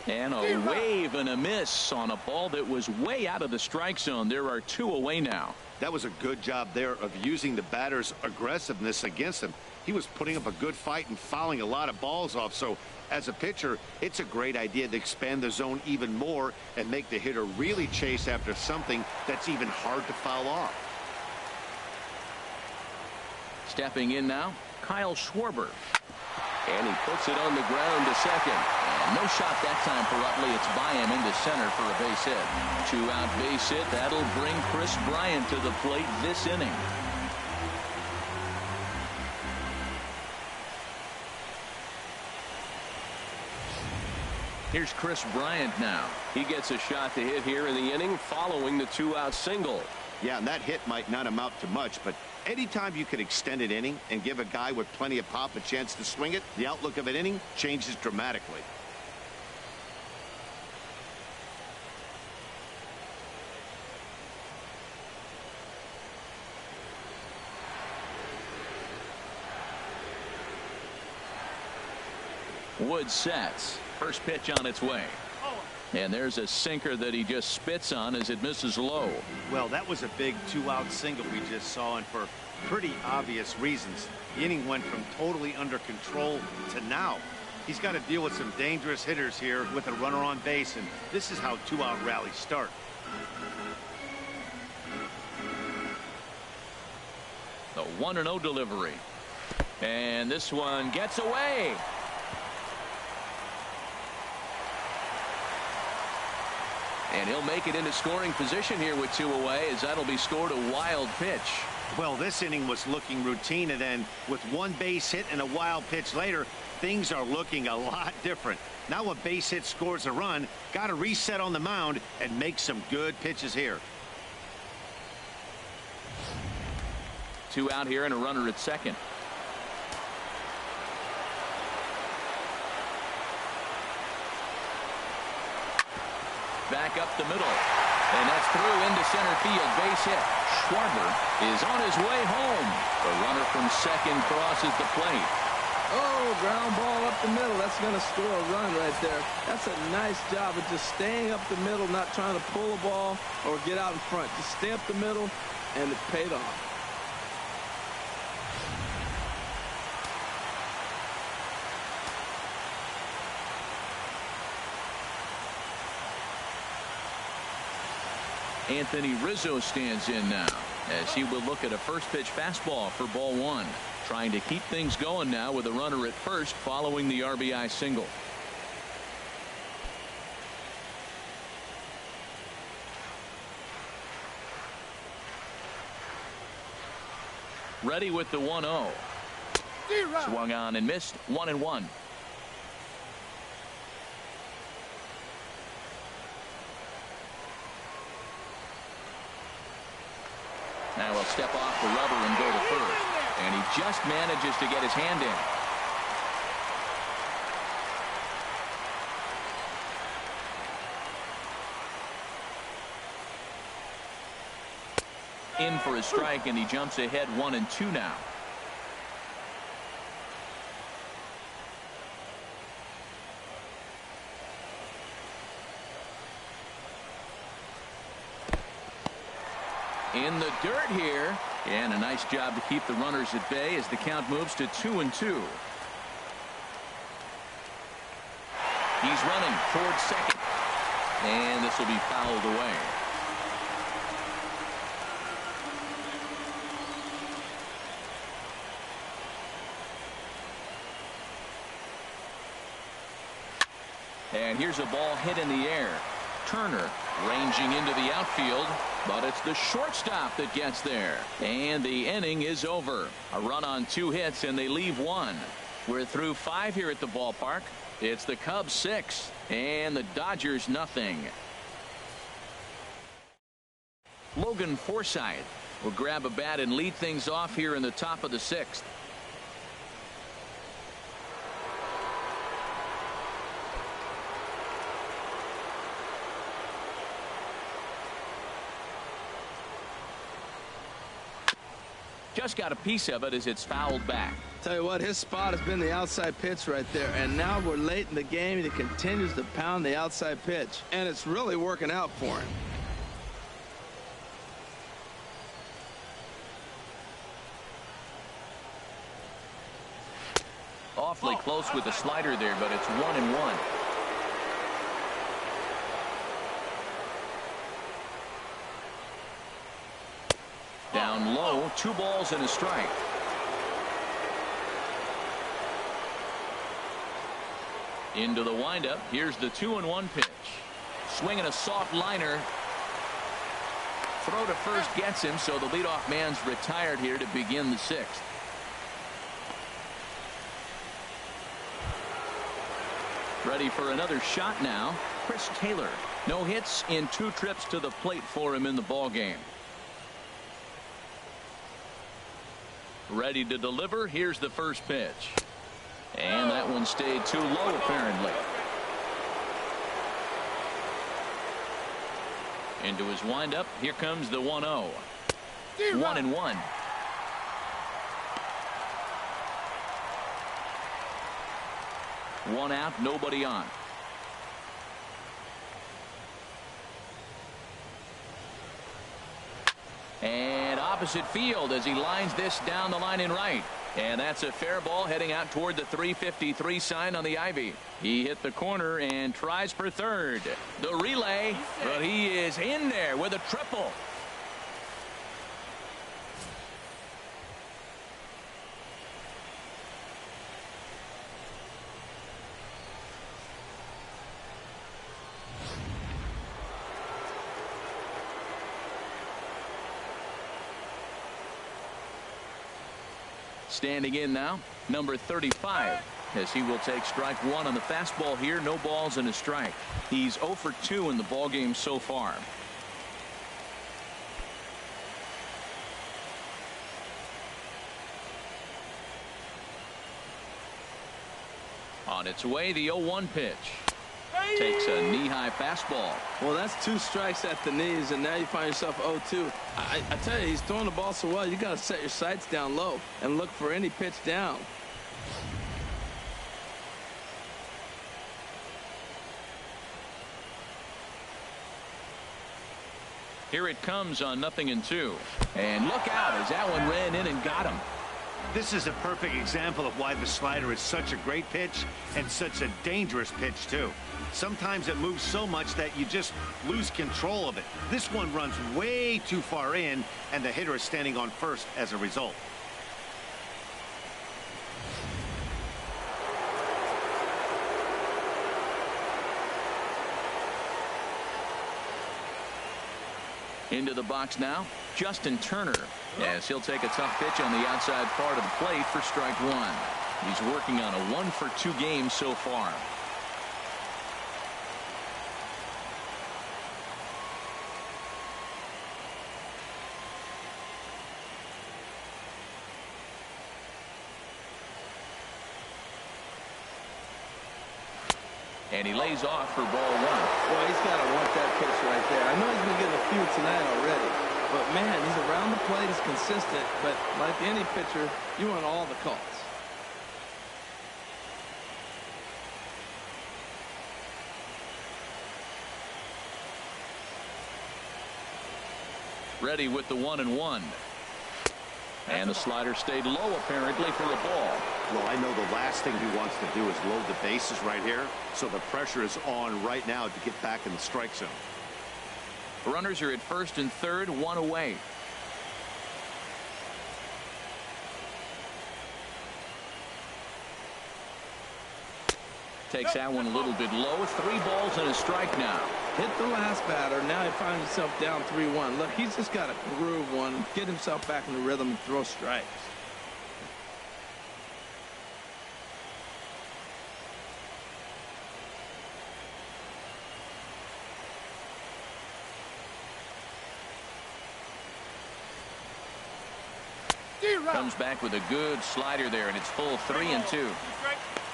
And a wave and a miss on a ball that was way out of the strike zone. There are 2 away now. That was a good job there of using the batter's aggressiveness against him. He was putting up a good fight and fouling a lot of balls off. So as a pitcher, it's a great idea to expand the zone even more and make the hitter really chase after something that's even hard to foul off. Stepping in now, Kyle Schwarber. And he puts it on the ground to second. And no shot that time for Utley. It's by him into center for a base hit. 2-out base hit. That'll bring Chris Bryant to the plate this inning. Here's Chris Bryant now. He gets a shot to hit here in the inning following the 2-out single. Yeah, and that hit might not amount to much, but anytime you can extend an inning and give a guy with plenty of pop a chance to swing it, the outlook of an inning changes dramatically. Wood sets. First pitch on its way. And there's a sinker that he just spits on as it misses low. Well, that was a big 2-out single we just saw, and for pretty obvious reasons. The inning went from totally under control to now. He's got to deal with some dangerous hitters here with a runner on base, and this is how 2-out rallies start. The 1-0 delivery. And this one gets away. And he'll make it into scoring position here with 2 away, as that'll be scored a wild pitch. Well, this inning was looking routine, and then with 1 base hit and a wild pitch later, things are looking a lot different. Now a base hit scores a run, got to reset on the mound and make some good pitches here. 2 out here and a runner at second. Back up the middle. And that's through into center field. Base hit. Schwarber is on his way home. The runner from second crosses the plate. Oh, ground ball up the middle. That's going to score a run right there. That's a nice job of just staying up the middle, not trying to pull a ball or get out in front. Just stay up the middle, and it paid off. Anthony Rizzo stands in now as he will look at a first pitch fastball for ball one. Trying to keep things going now with a runner at first following the RBI single. Ready with the 1-0. Swung on and missed. 1-1. Now he'll step off the rubber and go to first. And he just manages to get his hand in. In for a strike, and he jumps ahead 1-2 now. In the dirt here, and a nice job to keep the runners at bay as the count moves to 2-2. He's running towards second, and this will be fouled away. And here's a ball hit in the air. Turner ranging into the outfield, but it's the shortstop that gets there. And the inning is over. A run on 2 hits, and they leave 1. We're through 5 here at the ballpark. It's the Cubs 6 and the Dodgers nothing. Logan Forsythe will grab a bat and lead things off here in the top of the 6th. Just got a piece of it as it's fouled back. Tell you what, his spot has been the outside pitch right there, and now we're late in the game and he continues to pound the outside pitch, and it's really working out for him. Awfully close with the slider there, but it's 1-1. Down low, 2 balls and a strike. Into the windup. Here's the 2-1 pitch. Swinging a soft liner. Throw to first gets him, so the leadoff man's retired here to begin the 6th. Ready for another shot now. Chris Taylor. No hits in 2 trips to the plate for him in the ballgame. Ready to deliver. Here's the first pitch. And that one stayed too low, apparently. Into his windup. Here comes the 1-0. 1-1. One out, nobody on. And opposite field as he lines this down the line in right. And that's a fair ball heading out toward the 353 sign on the ivy. He hit the corner and tries for third. The relay, but he is in there with a triple. Standing in now, number 35, as he will take strike 1 on the fastball here. No balls and a strike. He's 0 for 2 in the ballgame so far. On its way, the 0-1 pitch. Takes a knee-high fastball. Well, that's 2 strikes at the knees, and now you find yourself 0-2. I tell you, he's throwing the ball so well, you got to set your sights down low and look for any pitch down. Here it comes on 0-2. And look out as that one ran in and got him. This is a perfect example of why the slider is such a great pitch and such a dangerous pitch, too. Sometimes it moves so much that you just lose control of it. This one runs way too far in, and the hitter is standing on first as a result. Into the box now, Justin Turner, as he'll take a tough pitch on the outside part of the plate for strike 1. He's working on a 1-for-2 game so far. And he lays off for ball 1. Well, he's got to want that pitch right there. I know he's been getting a few tonight already, but man, he's around the plate, he's consistent, but like any pitcher, you want all the calls. Ready with the 1-1. And the slider stayed low apparently for a ball. Well, I know the last thing he wants to do is load the bases right here, so the pressure is on right now to get back in the strike zone. Runners are at first and third, 1 away. Takes that one a little bit low. 3 balls and a strike now. Hit the last batter. Now he finds himself down 3-1. Look, he's just got to groove one, get himself back in the rhythm, and throw strikes. Comes back with a good slider there, and it's full 3-2.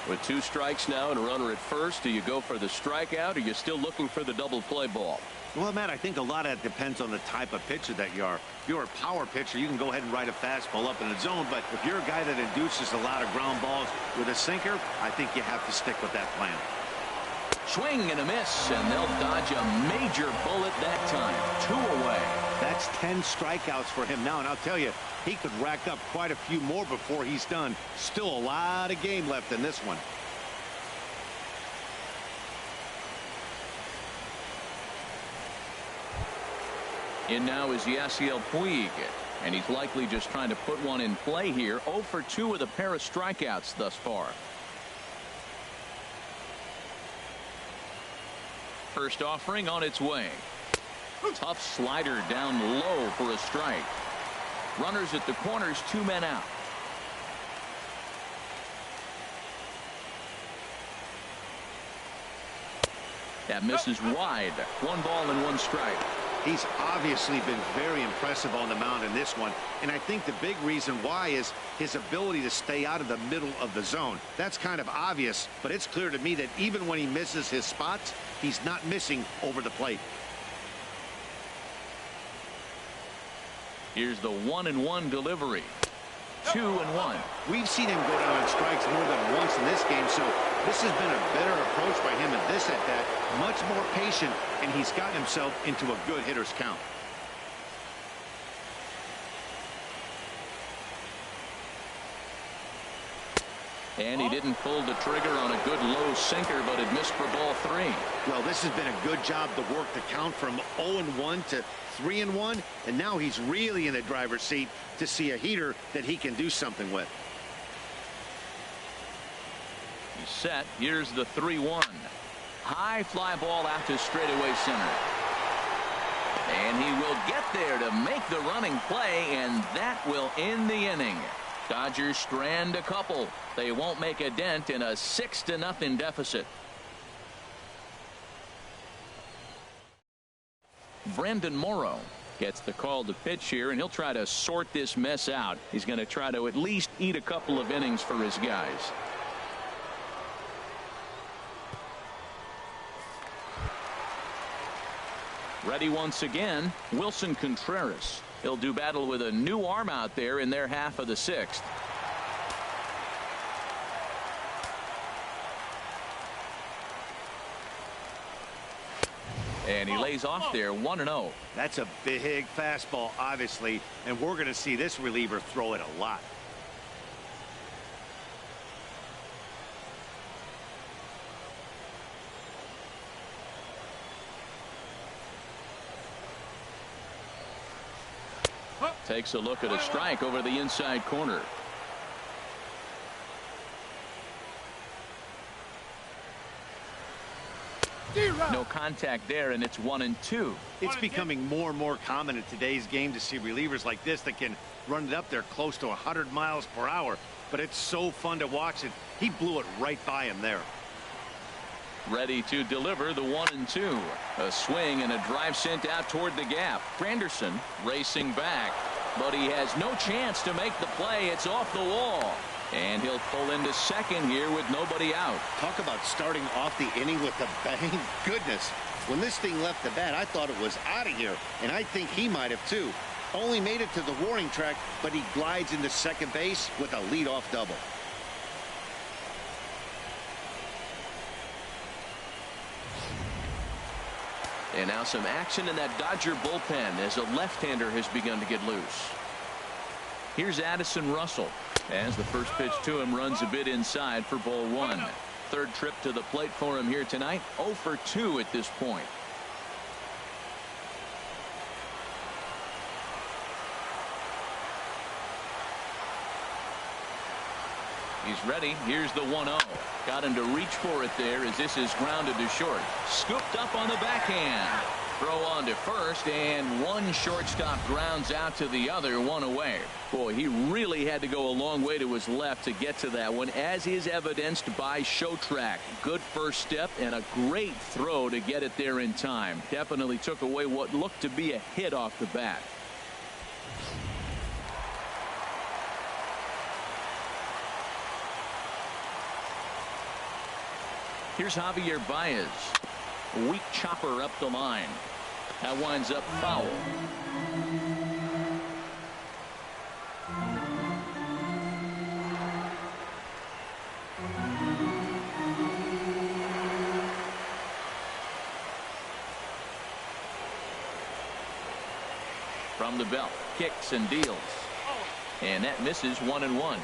With 2 strikes now and a runner at first, do you go for the strikeout, or are you still looking for the double play ball? Well, Matt, I think a lot of that depends on the type of pitcher that you are. If you're a power pitcher, you can go ahead and ride a fastball up in the zone, but if you're a guy that induces a lot of ground balls with a sinker, I think you have to stick with that plan. Swing and a miss, and they'll dodge a major bullet that time. 2 away. That's 10 strikeouts for him now, and I'll tell you, he could rack up quite a few more before he's done. Still a lot of game left in this one. In now is Yasiel Puig, and he's likely just trying to put one in play here. 0 for 2 with a pair of strikeouts thus far. First offering on its way. Tough slider down low for a strike. Runners at the corners, 2 men out. That misses wide. 1 ball and 1 strike. He's obviously been very impressive on the mound in this one, and I think the big reason why is his ability to stay out of the middle of the zone. That's kind of obvious, but it's clear to me that even when he misses his spots, he's not missing over the plate. Here's the 1-1 delivery. 2-1. We've seen him go down on strikes more than once in this game, so this has been a better approach by him at this at-bat. Much more patient, and he's gotten himself into a good hitter's count. And he didn't pull the trigger on a good low sinker, but it missed for ball 3. Well, this has been a good job to work the count from 0-1 to 3-1, and now he's really in the driver's seat to see a heater that he can do something with. He's set. Here's the 3-1. High fly ball out to straightaway center. And he will get there to make the running play, and that will end the inning. Dodgers strand a couple. They won't make a dent in a 6-0 deficit. Brendan Morrow gets the call to pitch here, and he'll try to sort this mess out. He's going to try to at least eat a couple of innings for his guys. Ready once again, Wilson Contreras. He'll do battle with a new arm out there in their half of the sixth. And he lays off there 1-0. That's a big fastball, obviously, and we're going to see this reliever throw it a lot. Takes a look at a strike over the inside corner. No contact there, and it's 1-2. It's becoming more and more common in today's game to see relievers like this that can run it up there close to 100 miles per hour. But it's so fun to watch it. He blew it right by him there. Ready to deliver the 1-2. A swing and a drive sent out toward the gap. Granderson racing back, but he has no chance to make the play. It's off the wall. And he'll pull into second here with nobody out. Talk about starting off the inning with a bang. Goodness. When this thing left the bat, I thought it was out of here. And I think he might have too. Only made it to the warning track, but he glides into second base with a leadoff double. And now some action in that Dodger bullpen as a left-hander has begun to get loose. Here's Addison Russell as the first pitch to him runs a bit inside for ball one. Third trip to the plate for him here tonight. 0 for 2 at this point. He's ready. Here's the 1-0. Got him to reach for it there as this is grounded to short. Scooped up on the backhand. Throw on to first, and one shortstop grounds out to the other, one away. Boy, he really had to go a long way to his left to get to that one, as is evidenced by show track. Good first step and a great throw to get it there in time. Definitely took away what looked to be a hit off the bat. Here's Javier Baez. Weak chopper up the line. That winds up foul. From the belt, kicks and deals. And that misses 1-1.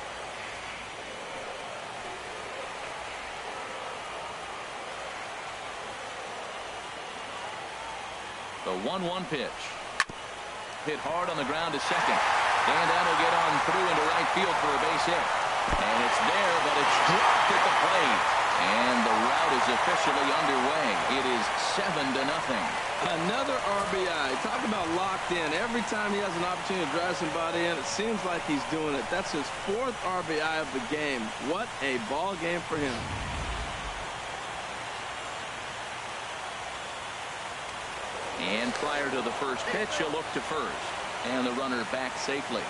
The 1-1 pitch. Hit hard on the ground to second. And that'll get on through into right field for a base hit. And it's there, but it's dropped at the plate. And the route is officially underway. It is 7-0. Another RBI. Talk about locked in. Every time he has an opportunity to drive somebody in, it seems like he's doing it. That's his 4th RBI of the game. What a ball game for him. And prior to the first pitch, a look to first. And the runner back safely.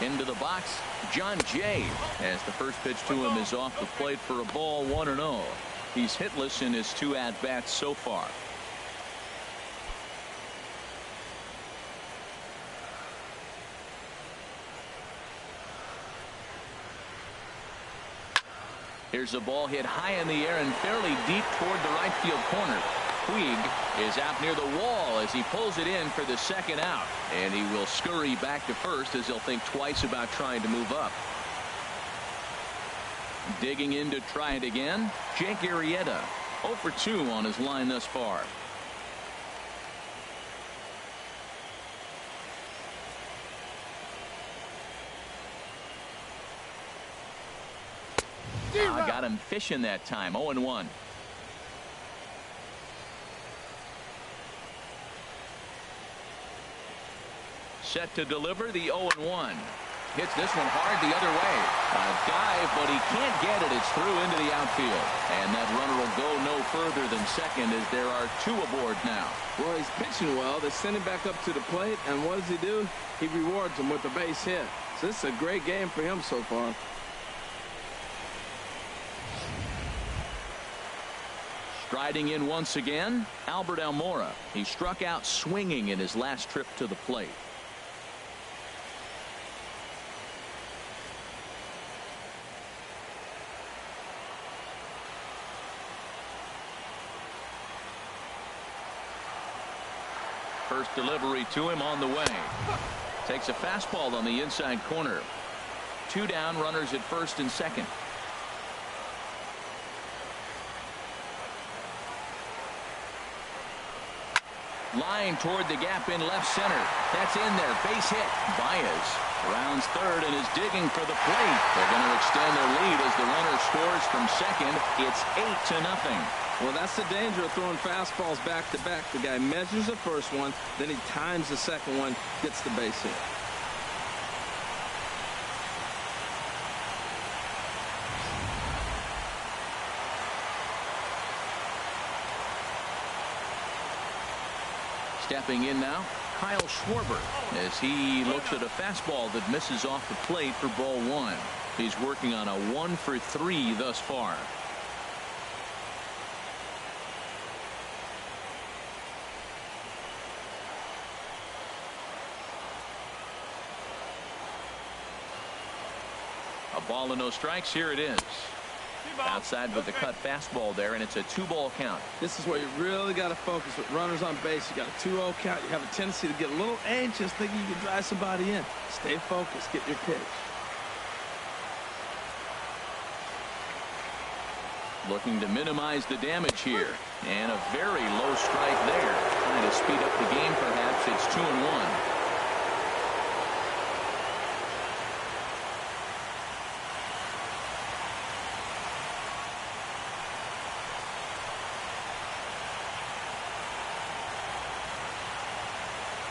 Into the box, John Jay, as the first pitch to him is off the plate for a ball, 1-0. He's hitless in his 2 at-bats so far. Here's a ball hit high in the air and fairly deep toward the right field corner. Puig is out near the wall as he pulls it in for the second out. And he will scurry back to first as he'll think twice about trying to move up. Digging in to try it again, Jake Arrieta. 0 for 2 on his line thus far. Got him fishing that time. 0-1. Set to deliver the 0-1. Hits this one hard the other way. A dive, but he can't get it. It's through into the outfield. And that runner will go no further than second as there are 2 aboard now. Well, he's pitching well. They send him back up to the plate, and what does he do? He rewards him with a base hit. So this is a great game for him so far. Striding in once again, Albert Almora. He struck out swinging in his last trip to the plate. First delivery to him on the way. Takes a fastball on the inside corner. 2 down, runners at first and second. Line toward the gap in left center. That's in there. Base hit. Baez rounds third and is digging for the plate. They're going to extend their lead as the runner scores from second. It's 8-0. Well, that's the danger of throwing fastballs back to back. The guy measures the first one, then he times the second one, gets the base hit. Stepping in now, Kyle Schwarber, as he looks at a fastball that misses off the plate for ball 1. He's working on a 1-for-3 thus far. A ball and no strikes. Here it is. Outside with the cut fastball there, and it's a 2-ball count. This is where you really got to focus with runners on base. You got a 2-0 count. You have a tendency to get a little anxious thinking you can drive somebody in. Stay focused. Get your pitch. Looking to minimize the damage here, and a very low strike there. Trying to speed up the game perhaps. It's 2-1.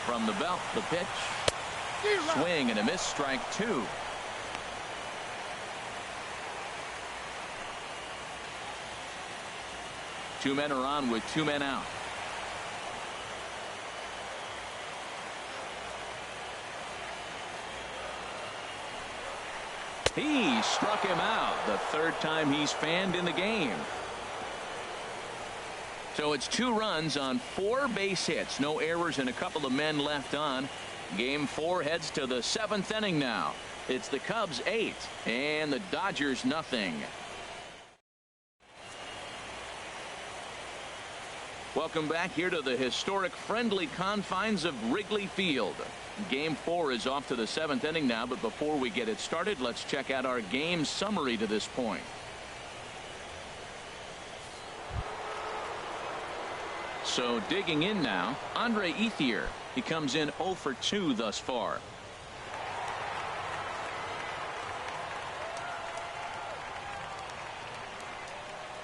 From the belt, the pitch. Swing and a miss, strike 2. Two men are on with 2 men out. He struck him out the 3rd time he's fanned in the game. So it's 2 runs on 4 base hits. No errors and a couple of men left on. Game 4 heads to the 7th inning now. It's the Cubs 8 and the Dodgers nothing. Welcome back here to the historic friendly confines of Wrigley Field. Game 4 is off to the 7th inning now, but before we get it started, let's check out our game summary to this point. So digging in now, Andre Ethier. He comes in 0 for 2 thus far.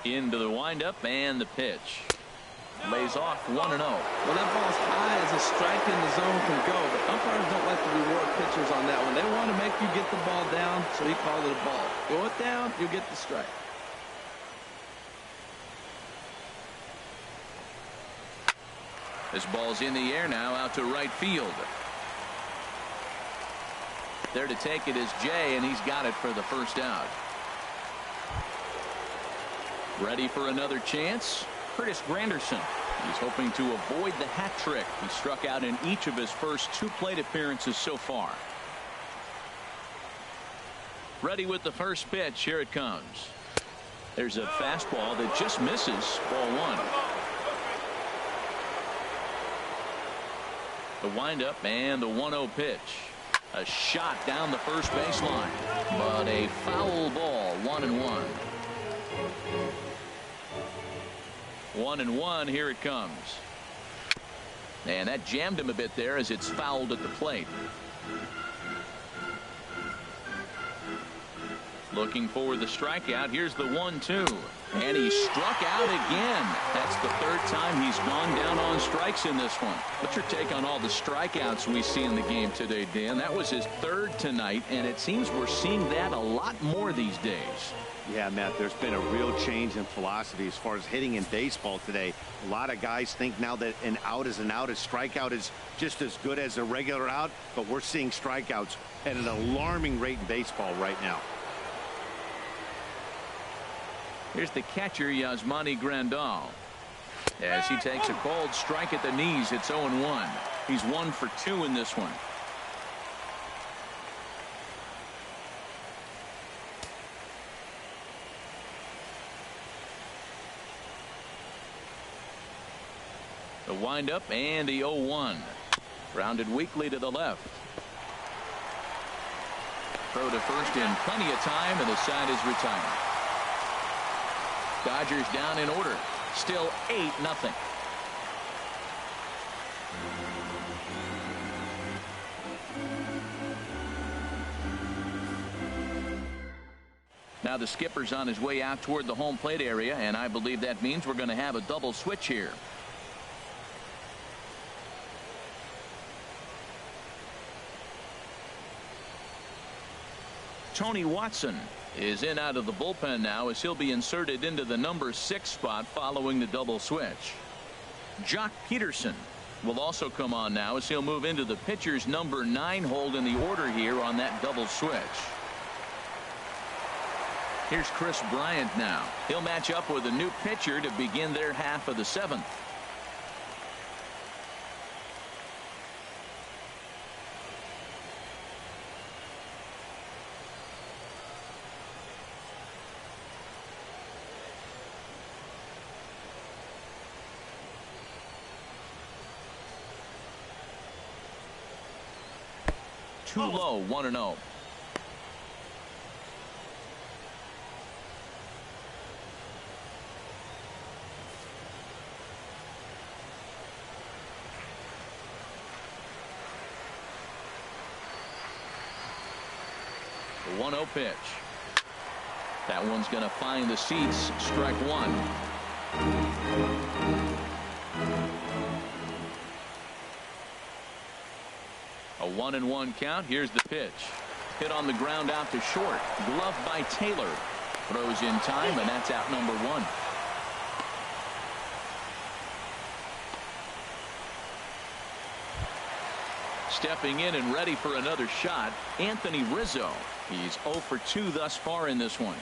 Into the windup and the pitch. Lays off 1-0. Well, that ball's high as a strike in the zone can go, but umpires don't like to reward pitchers on that one. They want to make you get the ball down, so he called it a ball. Go it down, you get the strike. This ball's in the air now, out to right field. There to take it is Jay, and he's got it for the first out. Ready for another chance? Curtis Granderson. He's hoping to avoid the hat trick. He struck out in each of his first 2 plate appearances so far. Ready with the first pitch. Here it comes. There's a fastball that just misses. Ball 1. The windup and the 1-0 pitch. A shot down the first baseline, but a foul ball. 1-1. 1-1. Here it comes. And that jammed him a bit there as it's fouled at the plate. Looking for the strikeout. Here's the 1-2. And he struck out again. That's the 3rd time he's gone down on strikes in this one. What's your take on all the strikeouts we see in the game today, Dan? That was his 3rd tonight, and it seems we're seeing that a lot more these days. Yeah, Matt, there's been a real change in philosophy as far as hitting in baseball today. A lot of guys think now that an out is an out. A strikeout is just as good as a regular out, but we're seeing strikeouts at an alarming rate in baseball right now. Here's the catcher, Yasmani Grandal. as he takes a cold strike at the knees. It's 0-1. He's 1 for 2 in this one. The windup and the 0-1. Grounded weakly to the left. Throw to first in plenty of time, and the side is retired. Dodgers down in order. Still 8-0. Now the skipper's on his way out toward the home plate area, and I believe that means we're going to have a double switch here. Tony Watson is in out of the bullpen now, as he'll be inserted into the number 6 spot following the double switch. Jock Peterson will also come on now, as he'll move into the pitcher's number 9 hold in the order here on that double switch. Here's Chris Bryant now. He'll match up with a new pitcher to begin their half of the 7th. Too low, 1-0. The 1-0 pitch. That one's going to find the seats. Strike 1. A 1-1 count. Here's the pitch. Hit on the ground out to short. Glove by Taylor. Throws in time, and that's out number 1. Stepping in and ready for another shot, Anthony Rizzo. He's 0 for 2 thus far in this one.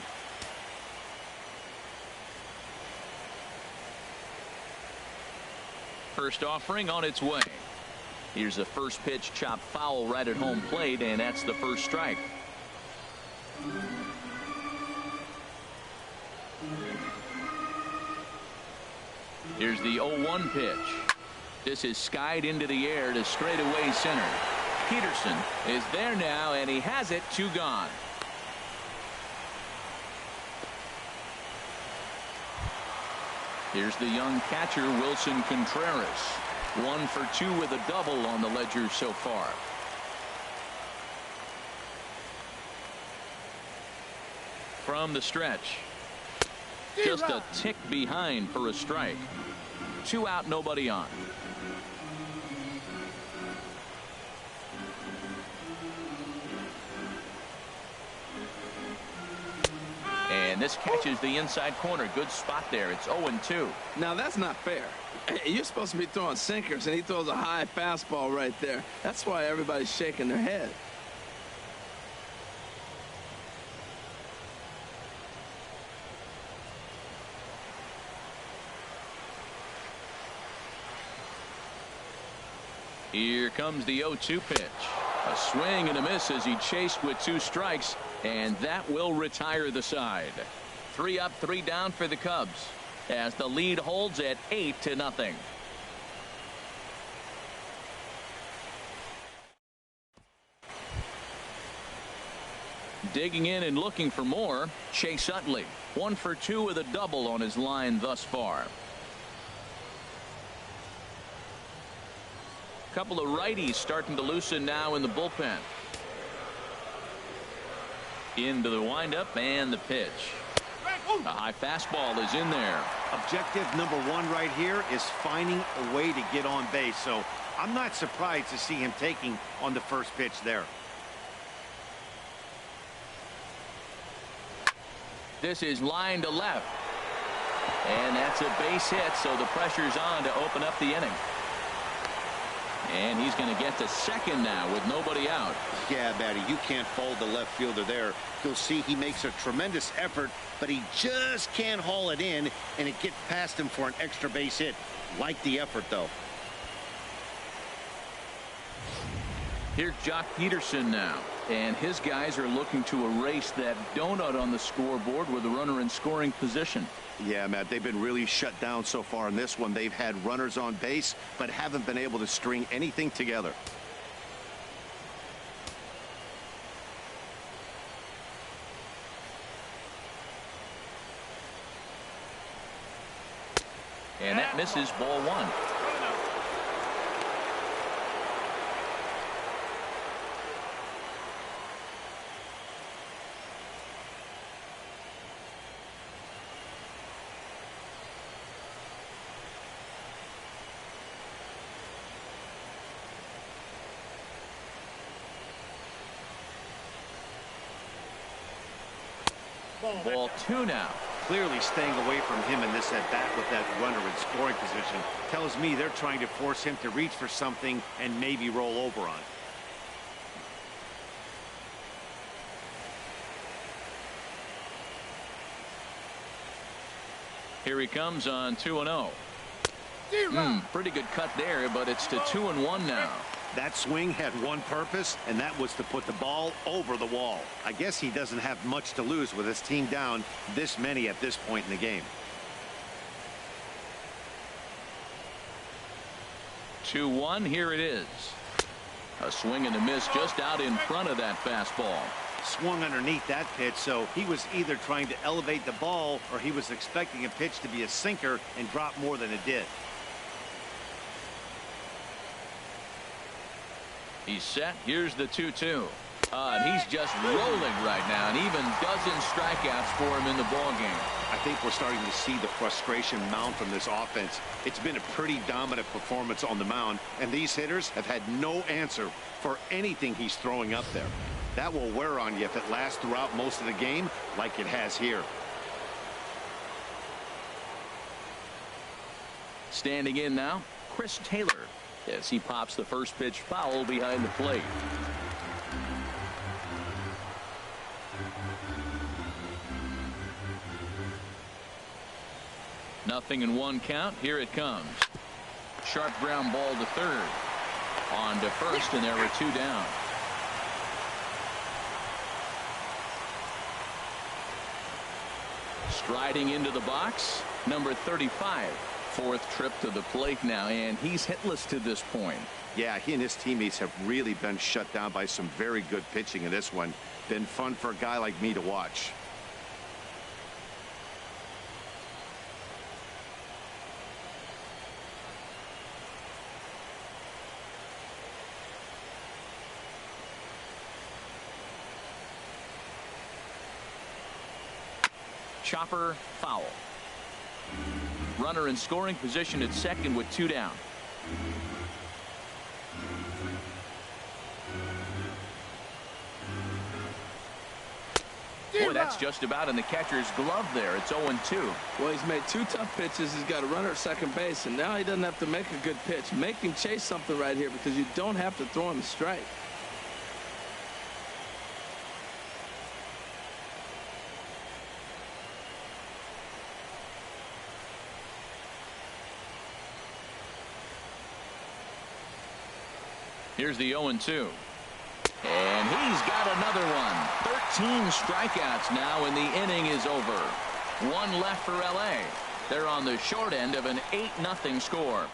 First offering on its way. Here's the first pitch, chopped foul right at home plate, and that's the first strike. Here's the 0-1 pitch. This is skied into the air to straightaway center. Peterson is there now, and he has it. 2 gone. Here's the young catcher, Wilson Contreras. 1 for 2 with a double on the ledger so far. From the stretch. Just a tick behind for a strike. 2 out, nobody on. And this catches the inside corner. Good spot there. It's 0-2. Now that's not fair. You're supposed to be throwing sinkers, and he throws a high fastball right there. That's why everybody's shaking their head. Here comes the 0-2 pitch. A swing and a miss as he chased with 2 strikes, and that will retire the side. 3 up, 3 down for the Cubs, as the lead holds at 8-0. Digging in and looking for more, Chase Utley. 1 for 2 with a double on his line thus far. Couple of righties starting to loosen now in the bullpen. Into the windup and the pitch. A high fastball is in there. Objective number 1 right here is finding a way to get on base. So I'm not surprised to see him taking on the first pitch there. This is line to left. And that's a base hit, so the pressure's on to open up the inning. And he's going to get to second now with nobody out. Yeah, Matty, you can't fold the left fielder there. You'll see he makes a tremendous effort, but he just can't haul it in, and it gets past him for an extra base hit. Like the effort, though. Here's Jock Peterson now, and his guys are looking to erase that donut on the scoreboard with a runner in scoring position. Yeah, Matt, they've been really shut down so far in this one. They've had runners on base, but haven't been able to string anything together. And that misses, ball one. Ball two now. Clearly staying away from him in this at-bat with that runner in scoring position. Tells me they're trying to force him to reach for something and maybe roll over on it. Here he comes on 2-0. Pretty good cut there, but it's to 2-1 now. That swing had one purpose, and that was to put the ball over the wall. I guess he doesn't have much to lose with his team down this many at this point in the game. 2-1, here it is. A swing and a miss just out in front of that fastball. Swung underneath that pitch, so he was either trying to elevate the ball or he was expecting a pitch to be a sinker and drop more than it did. He's set. Here's the 2-2. And he's just rolling right now, and even dozen strikeouts for him in the ballgame. I think we're starting to see the frustration mount from this offense. It's been a pretty dominant performance on the mound, and these hitters have had no answer for anything he's throwing up there. That will wear on you if it lasts throughout most of the game like it has here. Standing in now, Chris Taylor, as he pops the first pitch foul behind the plate. Nothing in one count. Here it comes. Sharp ground ball to third. On to first, and there were two down. Striding into the box, number 35. Fourth trip to the plate now, and he's hitless to this point. Yeah, he and his teammates have really been shut down by some very good pitching in this one. Been fun for a guy like me to watch. Chopper foul. Runner in scoring position at second with two down. Boy, that's just about in the catcher's glove there. It's 0-2. Well, he's made two tough pitches. He's got a runner at second base, and now he doesn't have to make a good pitch. Make him chase something right here because you don't have to throw him a strike. Here's the 0-2. And he's got another one. 13 strikeouts now, and the inning is over. One left for LA. They're on the short end of an 8-0 score.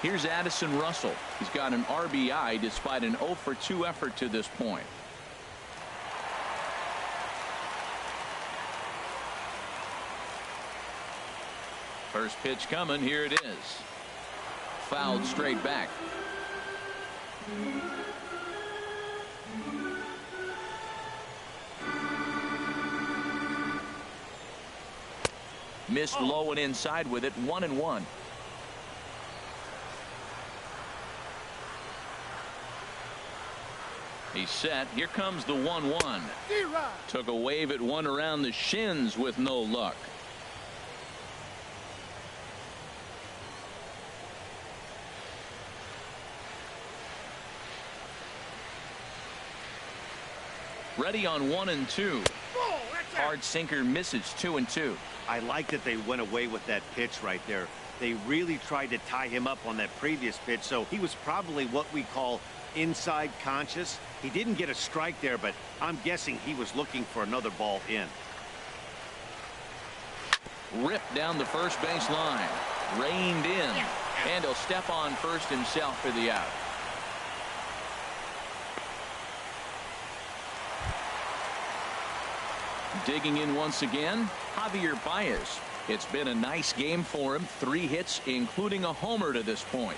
Here's Addison Russell. He's got an RBI despite an 0-for-2 effort to this point. First pitch coming. Here it is. Fouled straight back. Missed low and inside with it. 1-1. He's set. Here comes the 1-1. Took a wave at one around the shins with no luck. Ready on 1-2. Hard sinker misses 2-2. I like that they went away with that pitch right there. They really tried to tie him up on that previous pitch, so he was probably what we call inside conscious. He didn't get a strike there, but I'm guessing he was looking for another ball in. Ripped down the first base line. Reined in. And he'll step on first himself for the out. Digging in once again, Javier Baez. It's been a nice game for him. 3 hits, including a homer to this point.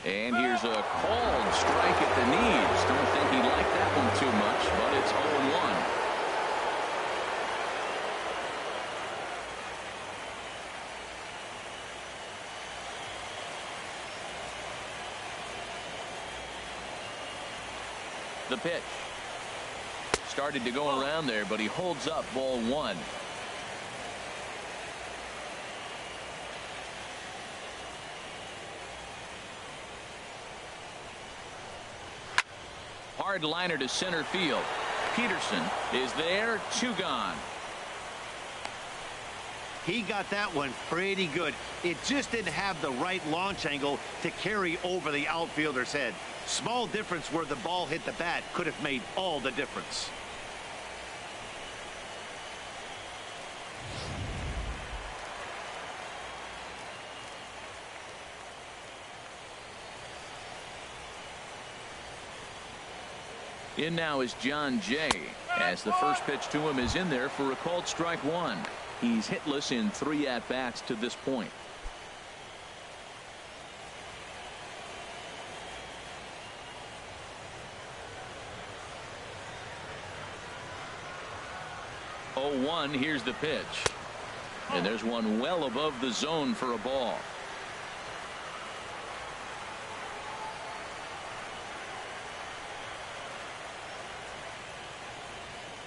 And here's a called strike at the knees. Don't think he liked that one too much, but it's 0-1. The pitch. Started to go around there, but he holds up ball 1. Hard liner to center field. Peterson is there. 2 gone. He got that one pretty good. It just didn't have the right launch angle to carry over the outfielder's head. Small difference where the ball hit the bat could have made all the difference. In now is John Jay, as the first pitch to him is in there for a called strike 1. He's hitless in 3 at-bats to this point. Oh, 1, here's the pitch. And there's one well above the zone for a ball.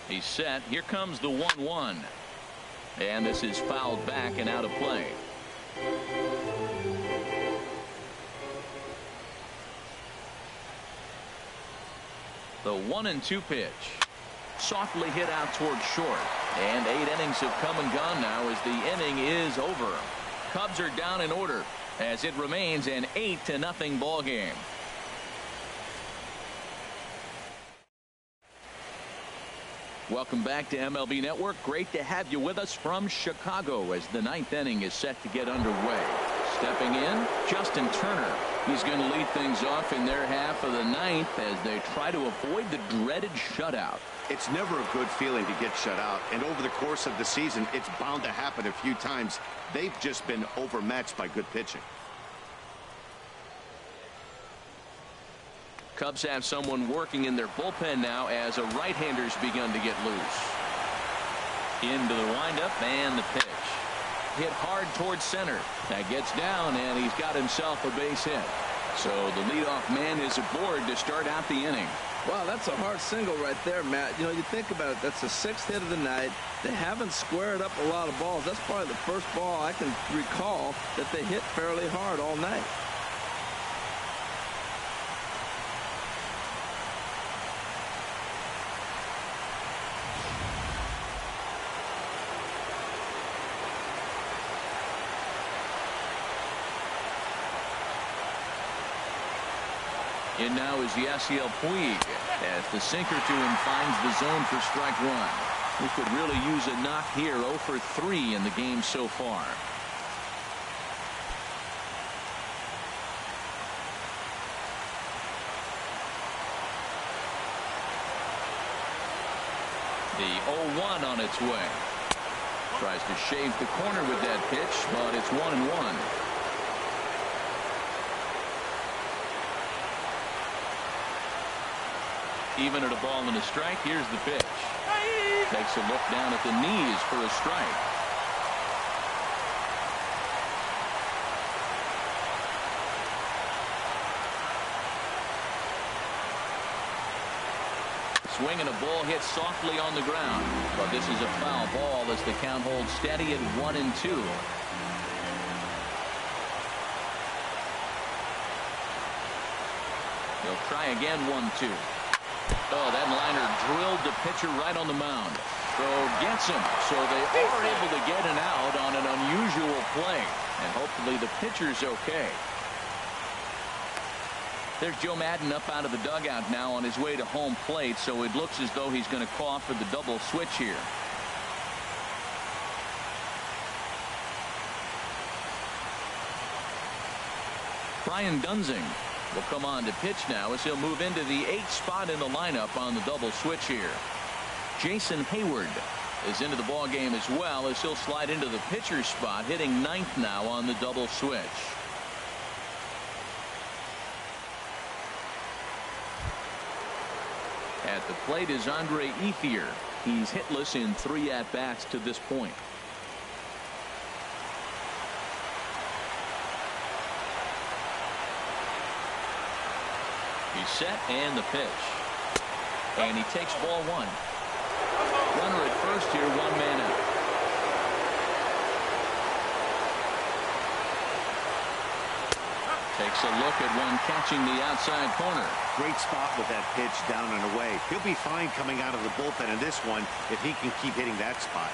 He's set. Here comes the 1-1. And this is fouled back and out of play. The 1-2 pitch. Softly hit out towards short. And 8 innings have come and gone now as the inning is over. Cubs are down in order as it remains an 8-0 ball game. Welcome back to MLB Network. Great to have you with us from Chicago as the 9th inning is set to get underway. Stepping in, Justin Turner. He's going to lead things off in their half of the 9th as they try to avoid the dreaded shutout. It's never a good feeling to get shut out, and over the course of the season, it's bound to happen a few times. They've just been overmatched by good pitching. Cubs have someone working in their bullpen now as a right-hander's begun to get loose. Into the windup and the pitch. Hit hard towards center. That gets down, and he's got himself a base hit. So the leadoff man is aboard to start out the inning. Wow, that's a hard single right there, Matt. You know, you think about it, that's the 6th hit of the night. They haven't squared up a lot of balls. That's probably the first ball I can recall that they hit fairly hard all night. In now is Yasiel Puig as the sinker to him finds the zone for strike 1. We could really use a knock here. 0 for 3 in the game so far. The 0-1 on its way. Tries to shave the corner with that pitch, but it's 1-1. Even at a ball and a strike, here's the pitch. Takes a look down at the knees for a strike. Swing and a ball hit softly on the ground. But this is a foul ball as the count holds steady at 1-2. He'll try again, 1-2. Oh, that liner drilled the pitcher right on the mound. Throw gets him, so they are able to get an out on an unusual play. And hopefully the pitcher's okay. There's Joe Madden up out of the dugout now on his way to home plate, so it looks as though he's going to call for the double switch here. Brian Dunsing will come on to pitch now as he'll move into the 8th spot in the lineup on the double switch here. Jason Hayward is into the ball game as well as he'll slide into the pitcher's spot, hitting 9th now on the double switch. At the plate is Andre Ethier. He's hitless in 3 at-bats to this point. He's set and the pitch. And he takes ball 1. Runner at first here, 1 man out. Takes a look at one catching the outside corner. Great spot with that pitch down and away. He'll be fine coming out of the bullpen in this one if he can keep hitting that spot.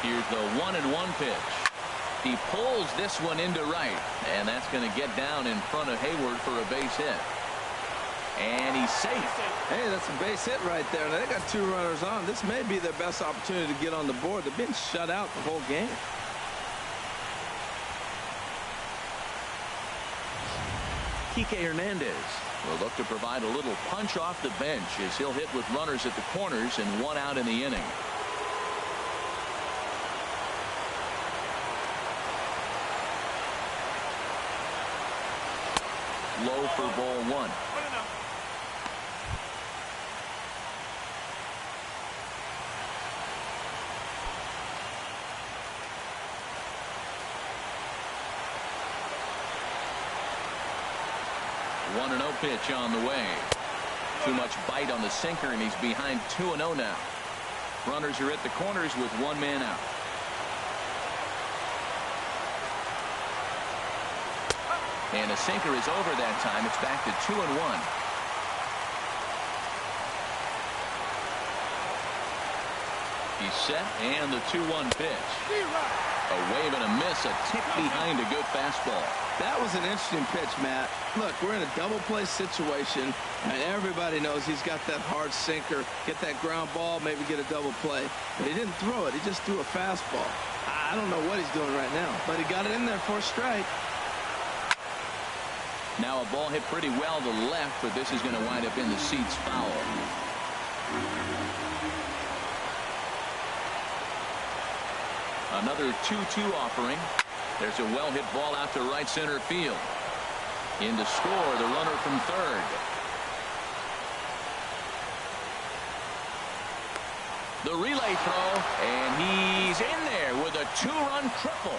Here's the 1-1 pitch. He pulls this one into right, and that's going to get down in front of Hayward for a base hit. And he's safe. Hey, that's a base hit right there. They got 2 runners on. This may be their best opportunity to get on the board. They've been shut out the whole game. Kike Hernandez will look to provide a little punch off the bench as he'll hit with runners at the corners and 1 out in the inning. Low for ball 1. One and 0 pitch on the way. Too much bite on the sinker, and he's behind 2-0 now. Runners are at the corners with 1 man out. And a sinker is over that time. It's back to 2-1. He's set, and the 2-1 pitch. A wave and a miss, a tick behind a good fastball. That was an interesting pitch, Matt. Look, we're in a double play situation, and everybody knows he's got that hard sinker. Get that ground ball, maybe get a double play. But he didn't throw it. He just threw a fastball. I don't know what he's doing right now, but he got it in there for a strike. Now a ball hit pretty well to the left, but this is going to wind up in the seats foul. Another 2-2 offering. There's a well-hit ball out to right center field. In to score, the runner from third. The relay throw, and he's in there with a 2-run triple.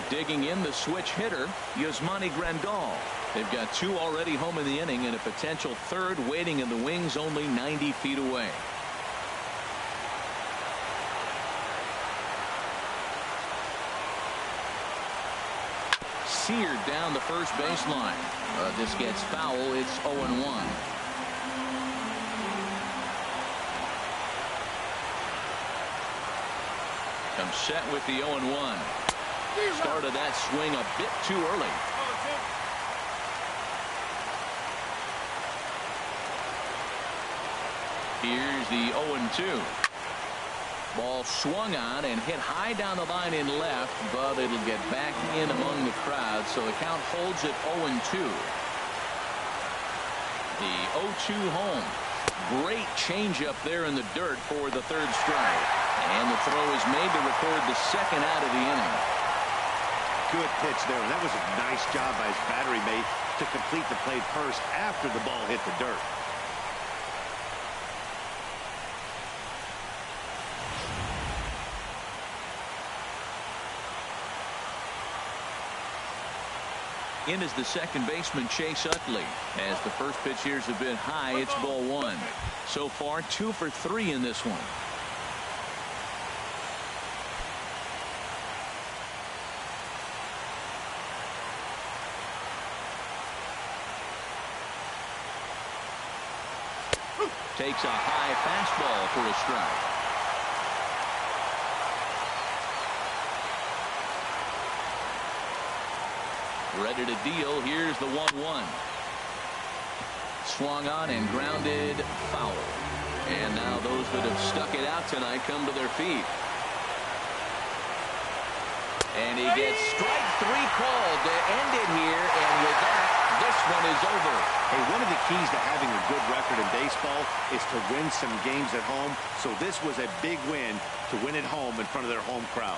Digging in the switch hitter, Yasmani Grandal. They've got 2 already home in the inning and a potential third waiting in the wings only 90 feet away. Seared down the first baseline. This gets foul. It's 0-1. Comes set with the 0-1. Started that swing a bit too early. Here's the 0-2. Ball swung on and hit high down the line in left, but it'll get back in among the crowd, so the count holds at 0-2. The 0-2 home. Great changeup there in the dirt for the third strike. And the throw is made to record the second out of the inning. Good pitch there. That was a nice job by his battery mate to complete the play first after the ball hit the dirt. In is the second baseman, Chase Utley. As the first pitch here has been high, it's ball one. So far, 2 for 3 in this one. Takes a high fastball for a strike. Ready to deal. Here's the 1-1. Swung on and grounded foul. And now those that have stuck it out tonight come to their feet. And he gets strike 3 called to end it here. And with that, this one is over. Hey, one of the keys to having a good record in baseball is to win some games at home. So this was a big win to win at home in front of their home crowd.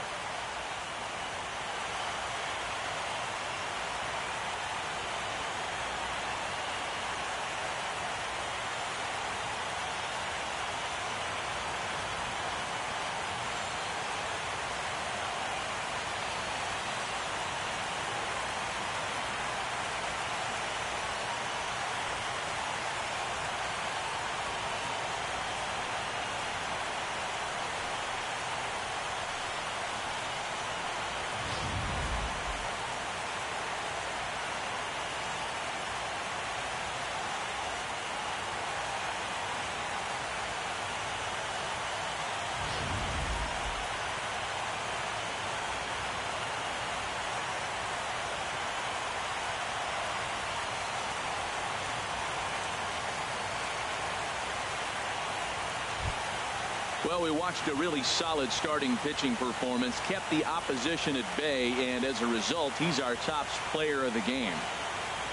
Well, we watched a really solid starting pitching performance, kept the opposition at bay, and as a result, he's our top player of the game.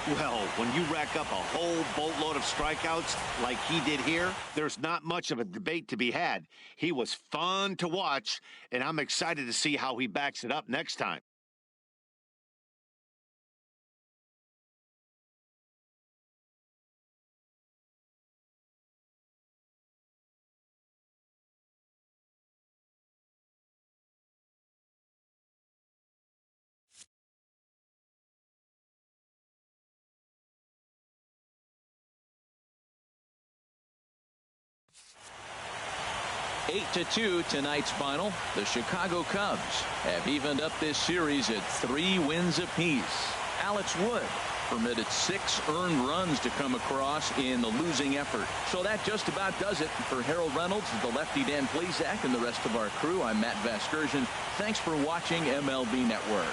Well, when you rack up a whole boatload of strikeouts like he did here, there's not much of a debate to be had. He was fun to watch, and I'm excited to see how he backs it up next time. Eight to 2 tonight's final. The Chicago Cubs have evened up this series at 3 wins apiece. Alex Wood permitted 6 earned runs to come across in the losing effort. So that just about does it for Harold Reynolds, the lefty Dan Plesac, and the rest of our crew. I'm Matt Vasgersian. Thanks for watching MLB Network.